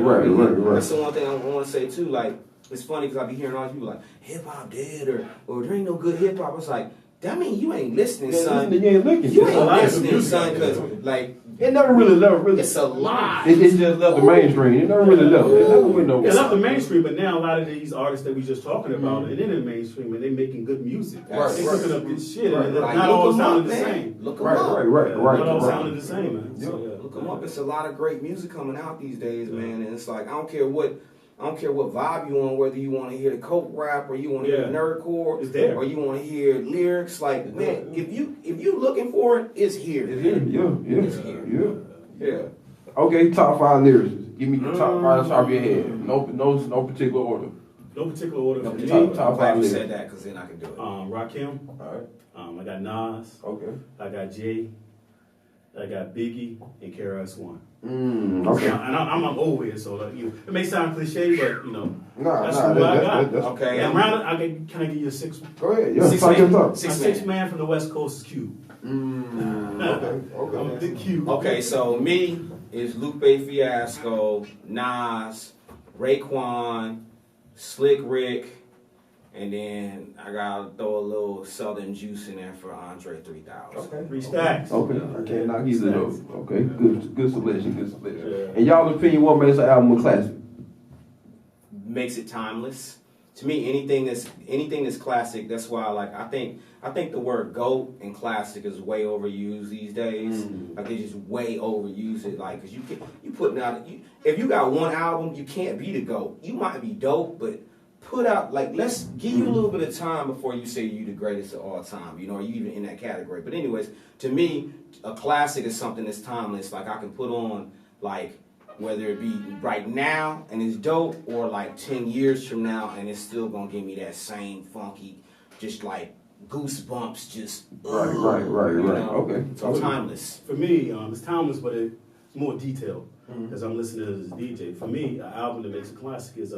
[SPEAKER 3] That's the one thing I want to say too. Like it's funny because I be hearing all these people like hip hop dead or there ain't no good hip hop. It's like. That mean you ain't listening, son.
[SPEAKER 1] You ain't looking.
[SPEAKER 3] You ain't listening, son, because like
[SPEAKER 1] it never really left.
[SPEAKER 3] It's a lie.
[SPEAKER 1] It just left the mainstream. It never really left. It never went nowhere.
[SPEAKER 2] It left the mainstream, but now a lot of these artists that we just talking about, and in the mainstream, and they making good music. They're cooking up good shit, and not all sounding the same.
[SPEAKER 3] Look them up.
[SPEAKER 1] Right.
[SPEAKER 2] Not all sounding the same, man.
[SPEAKER 3] Look them up. It's a lot of great music coming out these days, man, and it's like I don't care what vibe you on, whether you want to hear the coke rap or you want to hear nerdcore or you want to hear lyrics. Like, man, if you looking for it, it's here.
[SPEAKER 1] It's here. Yeah. Okay, top 5 lyricists. Give me the top 5 that's off your head. No particular order.
[SPEAKER 2] No particular order.
[SPEAKER 3] Top 5 you said that because then I can do it.
[SPEAKER 2] Rakim.
[SPEAKER 1] All right.
[SPEAKER 2] I got Nas.
[SPEAKER 1] Okay.
[SPEAKER 2] I got Jay. I got Biggie and KRS-One.
[SPEAKER 1] Okay.
[SPEAKER 2] And I'm old here, so it may sound cliche, but that's who I got.
[SPEAKER 3] Okay.
[SPEAKER 2] And can I give you a 6?
[SPEAKER 1] Go ahead. Yeah.
[SPEAKER 2] Six man from the West Coast is Q.
[SPEAKER 1] Okay.
[SPEAKER 2] I'm a big Q.
[SPEAKER 3] Okay, so me is Lupe Fiasco, Nas, Raekwon, Slick Rick. And then I gotta throw a little Southern juice in there for Andre 3000.
[SPEAKER 2] Okay. 3 stacks.
[SPEAKER 1] Okay. I can't knock either of those. Okay. Good selection. Yeah. And y'all opinion, what makes an album a classic?
[SPEAKER 3] Makes it timeless. To me, anything that's classic. That's why I think the word GOAT and classic is way overused these days. Like they just way overuse it. Like because you putting out if you got one album, you can't be the GOAT. You might be dope, but put out, let's give you a little bit of time before you say you're the greatest of all time, are you even in that category? But anyways, to me, a classic is something that's timeless. Like I can put on, whether it be right now and it's dope, or 10 years from now and it's still gonna give me that same funky, just goosebumps, just
[SPEAKER 1] right. Okay.
[SPEAKER 3] So timeless.
[SPEAKER 2] For me, it's timeless, but it's more detailed because I'm listening to this DJ. For me, an album that makes a classic is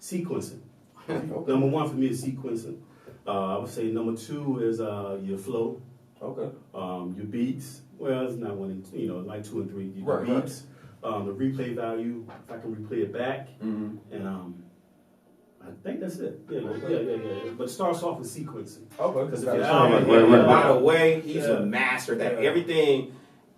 [SPEAKER 2] sequencing.
[SPEAKER 1] Okay.
[SPEAKER 2] Number 1 for me is sequencing. I would say number 2 is your flow.
[SPEAKER 1] Okay.
[SPEAKER 2] Your beats, well, it's not one and two, like 2 and 3. Your
[SPEAKER 1] Right,
[SPEAKER 2] beats, the replay value, if I can replay it back, and I think that's it. Yeah. But it starts off with sequencing.
[SPEAKER 1] Okay.
[SPEAKER 2] Because if
[SPEAKER 1] Right,
[SPEAKER 2] your
[SPEAKER 1] right,
[SPEAKER 2] album,
[SPEAKER 1] right.
[SPEAKER 3] By the way, he's a master at that. Everything,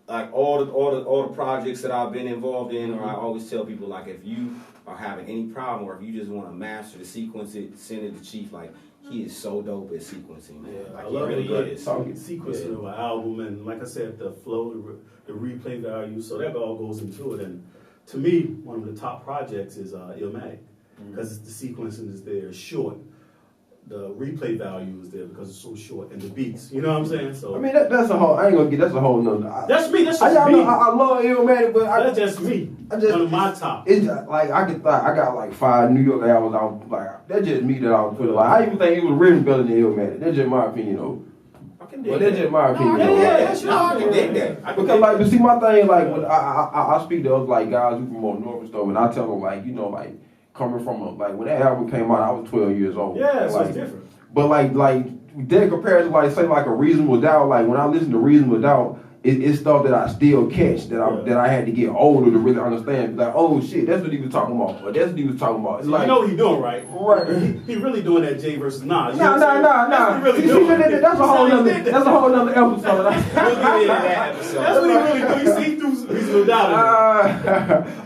[SPEAKER 3] like all the projects that I've been involved in, or I always tell people, like, if you are having any problem, or if you just want to master the sequence it, send it to Chief. Like, he is so dope at sequencing, man.
[SPEAKER 2] Yeah,
[SPEAKER 3] Like,
[SPEAKER 2] I
[SPEAKER 3] he
[SPEAKER 2] love
[SPEAKER 3] really
[SPEAKER 2] it.
[SPEAKER 3] is.
[SPEAKER 2] Sequencing of an album, and like I said, the flow, the replay value, so that all goes into it. And to me, one of the top projects is Illmatic, because the sequencing is there, short. The replay value is there because it's so short, and the beats. You know what I'm saying? So
[SPEAKER 1] I mean, that's a whole. I ain't gonna get. That's a whole nother.
[SPEAKER 2] That's me. That's just
[SPEAKER 1] I
[SPEAKER 2] me.
[SPEAKER 1] love Illmatic, but
[SPEAKER 2] That's just me. One of my top.
[SPEAKER 1] It's just, like I got like 5 New York albums. I was like, that's just me that I was put. Like I even think it was written better than Illmatic. That's just my opinion, though.
[SPEAKER 3] I can dig
[SPEAKER 1] But that's just my opinion.
[SPEAKER 3] I can dig that.
[SPEAKER 1] Because like, but see, my thing, like when I speak to other like guys who from up north and stuff, and I tell them like, like coming from like when that album came out, I was 12 years old.
[SPEAKER 2] Yeah, so
[SPEAKER 1] like,
[SPEAKER 2] it's different.
[SPEAKER 1] But like that compared to like say like a Reasonable Doubt, like when I listen to Reasonable Doubt, it's stuff that I still catch that I had to get older to really understand. Like, oh shit, that's what he was talking about, or that's what he was talking about. It's
[SPEAKER 2] So
[SPEAKER 1] like,
[SPEAKER 2] you know what he's doing, right?
[SPEAKER 1] Right.
[SPEAKER 2] He really doing that Jay versus Nas.
[SPEAKER 1] Nah.
[SPEAKER 2] That's what he really doing.
[SPEAKER 1] That's a whole nother episode.
[SPEAKER 3] We'll get into that episode.
[SPEAKER 2] That's what he really doing. You see through Reasonable Doubt.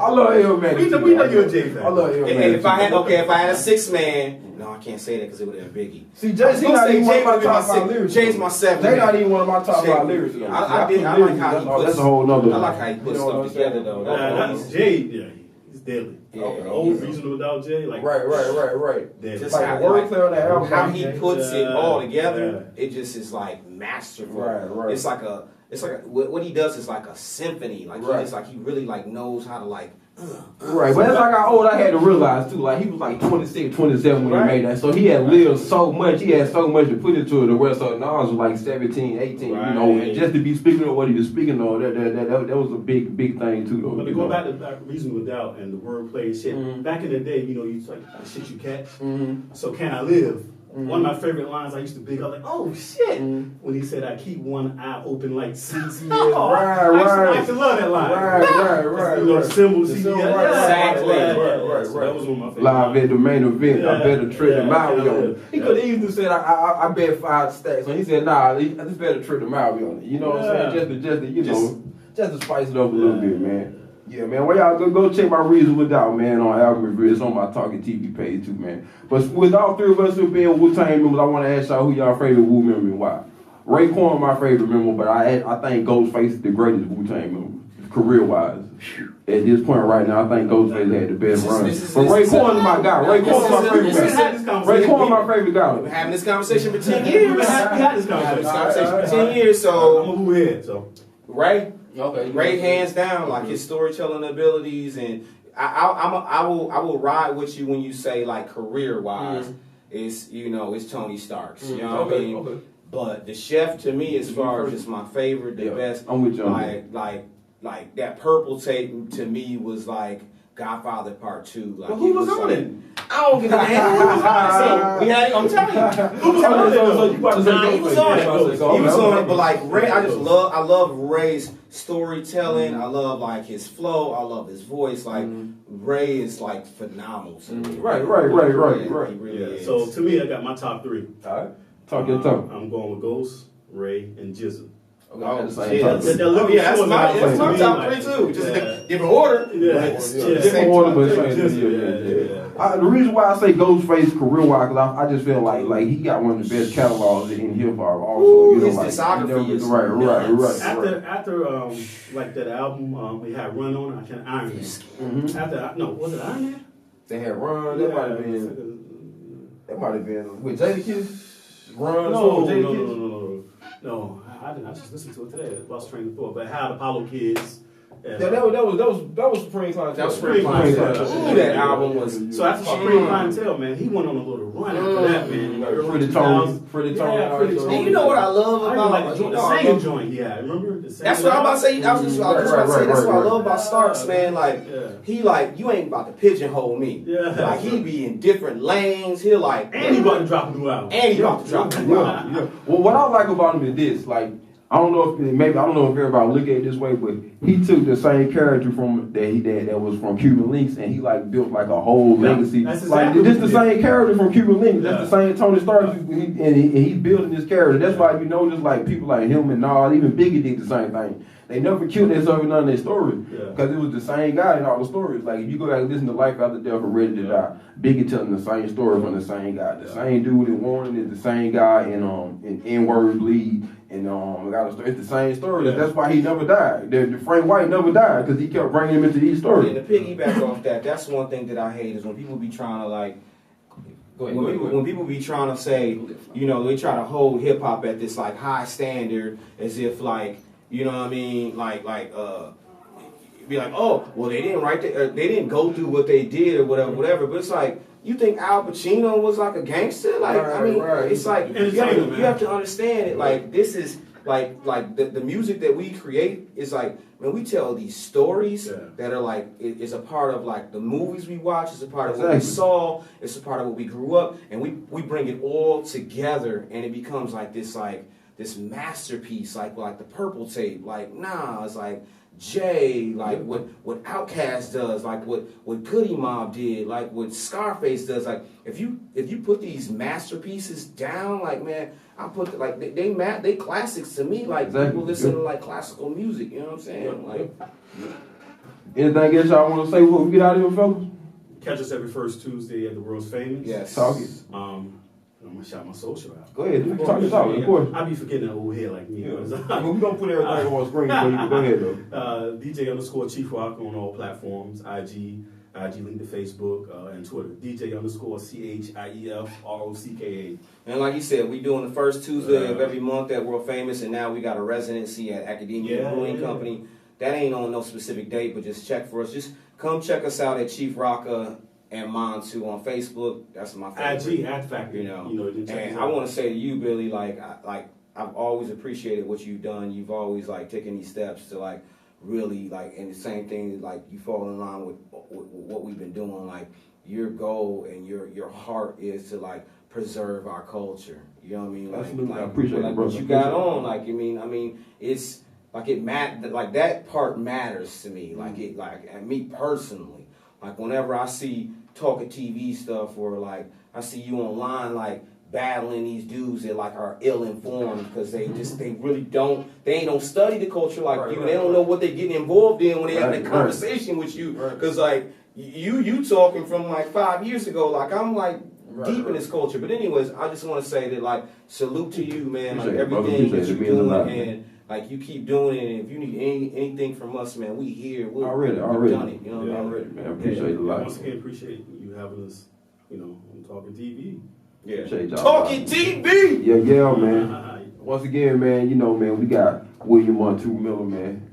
[SPEAKER 1] I love Illmatic.
[SPEAKER 2] We know you're a Jay fan.
[SPEAKER 1] I love Illmatic.
[SPEAKER 3] And if I had a 6-man, no, I can't say that because it would have been Biggie.
[SPEAKER 1] See, Jay's not even one of my top 5 lyrics.
[SPEAKER 3] Jay's my 7.
[SPEAKER 1] Jay's not even one of my top 5 lyrics.
[SPEAKER 3] I like how he puts.
[SPEAKER 1] That's a whole nother.
[SPEAKER 3] I like how he puts stuff together though.
[SPEAKER 2] That's Jay. Yeah, he's deadly.
[SPEAKER 3] Yeah.
[SPEAKER 2] Old Reasonable Doubt Jay. Like
[SPEAKER 1] Right.
[SPEAKER 2] deadly.
[SPEAKER 3] Just
[SPEAKER 1] Like wordplay on the album.
[SPEAKER 3] how he puts it all together, it just is like masterful.
[SPEAKER 1] Right.
[SPEAKER 3] It's like what he does is like a symphony. Like he really like knows how to like.
[SPEAKER 1] Right, but as I got old, I had to realize too, like he was like 26, 27 when he made that. So he had lived so much, he had so much to put into it. The rest of Nas was like 17, 18, and just to be speaking of what he was speaking of, that was a big thing too, though.
[SPEAKER 2] But to go back to Reasonable Doubt and the wordplay and shit, back in the day, you like the shit you catch. So Can I Live? One of my favorite lines I used to big up, like, oh shit, when he said, I keep one eye open like CC. I used to love that line.
[SPEAKER 1] Right.
[SPEAKER 2] The symbol, CC.
[SPEAKER 3] Exactly.
[SPEAKER 1] Right.
[SPEAKER 2] So that was one of my favorite
[SPEAKER 1] Live at the main event, I better tread the Maui on it. He
[SPEAKER 2] Yeah.
[SPEAKER 1] could have easily said, I bet 5 stacks. So he said, nah, I just better tread the Maui on it. You know what I'm saying? Just to spice it up a little bit, man. Yeah, man. Well, y'all go check my Reasonable Doubt, man, on album review. It's on my TalkIt TV page too, man. But with all 3 of us who being Wu-Tang members, I want to ask y'all who y'all favorite Wu member and why. Raekwon my favorite member, but I think Ghostface is the greatest Wu-Tang member, career-wise. At this point right now, I think Ghostface had the best run. But Raekwon is my guy. Raekwon is my favorite guy. Raekwon is my favorite guy.
[SPEAKER 3] We've been having this conversation for 10 years.
[SPEAKER 2] We had this conversation
[SPEAKER 3] for 10 years, so
[SPEAKER 2] I'm a Wu head, so
[SPEAKER 3] Ray.
[SPEAKER 1] Okay.
[SPEAKER 3] Ray hands down, like his storytelling abilities, and I will ride with you when you say like career wise, it's Tony Stark's. You know what I mean?
[SPEAKER 1] Okay.
[SPEAKER 3] But the chef to me, as far as just my favorite, the best.
[SPEAKER 1] I'm with you.
[SPEAKER 3] Like that purple tape to me was like Godfather Part 2. Like,
[SPEAKER 2] who was on it?
[SPEAKER 3] I don't give a damn who was on it. We had it. I'm telling you.
[SPEAKER 2] Who was on it?
[SPEAKER 3] He was on it. He was on it. But like Ray, I love Ray's storytelling. I love like his flow. I love his voice. Like Ray is like phenomenal.
[SPEAKER 1] Right.
[SPEAKER 3] He really is.
[SPEAKER 2] So to me, I got my top 3.
[SPEAKER 1] All right. Talk your talk.
[SPEAKER 2] I'm going with Ghost, Ray, and GZA.
[SPEAKER 3] That's
[SPEAKER 2] my
[SPEAKER 3] top 3 too. Just in different order.
[SPEAKER 1] Different order, but the reason why I say Ghostface career-wise, because I just feel like he got one of the best catalogs in hip hop. Also,
[SPEAKER 3] his discography is
[SPEAKER 1] right.
[SPEAKER 2] After like that album we had Run On, I can't Iron Man. Was it Iron Man?
[SPEAKER 1] They had Run. That might have been with Jadakiss. Run.
[SPEAKER 2] No. I just listened to it today. I lost train of thought. But how the Apollo Kids, Yeah.
[SPEAKER 1] That was Supreme Clientele.
[SPEAKER 3] That was Supreme Clientele. Ooh, that album was.
[SPEAKER 2] So after Supreme Clientele, man, he went on a little run after that, man.
[SPEAKER 1] Freddie Tony.
[SPEAKER 3] And you know what I love about
[SPEAKER 2] like the singing joint? Yeah, remember the singing?
[SPEAKER 3] That's what I'm about to say. I was just about to say. That's what I love about Starks, man. Like he like you ain't about to pigeonhole me.
[SPEAKER 2] Yeah.
[SPEAKER 3] Like he be in different lanes. He like
[SPEAKER 2] and he about to drop a new album.
[SPEAKER 1] Yeah. Well, what I like about him is this, like. I don't know if everybody look at it this way, but he took the same character from that was from Cuban Links, and he like built like a whole legacy.
[SPEAKER 2] That's
[SPEAKER 1] like
[SPEAKER 2] exactly
[SPEAKER 1] this the same character from Cuban Links. That's the same Tony Stark, and he's building this character. That's why you notice like people like him and Nas, even Biggie did the same thing. They never killed themselves in none of their stories because it was the same guy in all the stories. Like if you go back and listen to Life After Death or Ready to Die, Biggie telling the same story from the same guy. The same dude in Warning is the same guy in N-Word Bleed. And it's the same story. That's why he never died. The Frank White never died because he kept bringing him into each story.
[SPEAKER 3] And to piggyback off that's one thing that I hate is when people be trying to like. When people be trying to say, you know, they try to hold hip hop at this like high standard as if like, you know what I mean, be like, oh, well they didn't write they didn't go through what they did or whatever. But it's like. You think Al Pacino was like a gangster? Like it's like you have to understand it. Like this is like the music that we create is like when we tell these stories that are like it's a part of like the movies we watch. It's a part of what we saw. It's a part of what we grew up, and we bring it all together, and it becomes like this masterpiece, like the Purple Tape. Like it's like. Jay, like what Outkast does, like what Goody Mob did, like what Scarface does. Like if you put these masterpieces down, like man, I put like they classics to me. Like people listen to like classical music. You know what I'm saying? Like
[SPEAKER 1] anything else y'all want to say before we get out of here, fellas?
[SPEAKER 2] Catch us every first Tuesday at the World's Famous.
[SPEAKER 3] Yes.
[SPEAKER 2] TalkIt. I'm gonna shout my social out.
[SPEAKER 1] Go ahead, talk, of course.
[SPEAKER 2] I be forgetting that old head like me.
[SPEAKER 1] We're gonna put everything on screen for you, but go ahead though.
[SPEAKER 2] DJ_Chief Rock on all platforms, IG link to Facebook, and Twitter. DJ_CHIEF
[SPEAKER 3] And like you said, we doing the first Tuesday of every month at World Famous, and now we got a residency at Academia Brewing Company. That ain't on no specific date, but just check for us. Just come check us out at Chief Rocka and Montu on Facebook. That's my favorite.
[SPEAKER 2] IG at Factory.
[SPEAKER 3] You know and I want to say to you, Billy, like I've always appreciated what you've done. You've always like taken these steps to like really like, and the same thing like you fall in line with what we've been doing. Like your goal and your heart is to like preserve our culture. You know what I mean?
[SPEAKER 1] Absolutely.
[SPEAKER 3] I
[SPEAKER 1] appreciate
[SPEAKER 3] like
[SPEAKER 1] what
[SPEAKER 3] you got on. Like I mean it's like like that part matters to me. Like it and me personally. Like whenever I see TalkIt TV stuff or like I see you online like battling these dudes that like are ill-informed because they really don't study the culture like you. They don't know what they're getting involved in when they're having a conversation with you. Because like you talking from like 5 years ago, like I'm like deep in this culture. But anyways, I just want to say that like salute to you, man. Like everything that you're doing and like you keep doing it, and if you need anything from us, man, we here. We've done it. You know what I mean?
[SPEAKER 1] Man, I appreciate it a lot.
[SPEAKER 2] Once again, appreciate you having us, on Talking TV.
[SPEAKER 3] Yeah.
[SPEAKER 1] TalkIt
[SPEAKER 3] TV!
[SPEAKER 1] Yeah, man. Once again, man, man, we got William Montu Miller, man.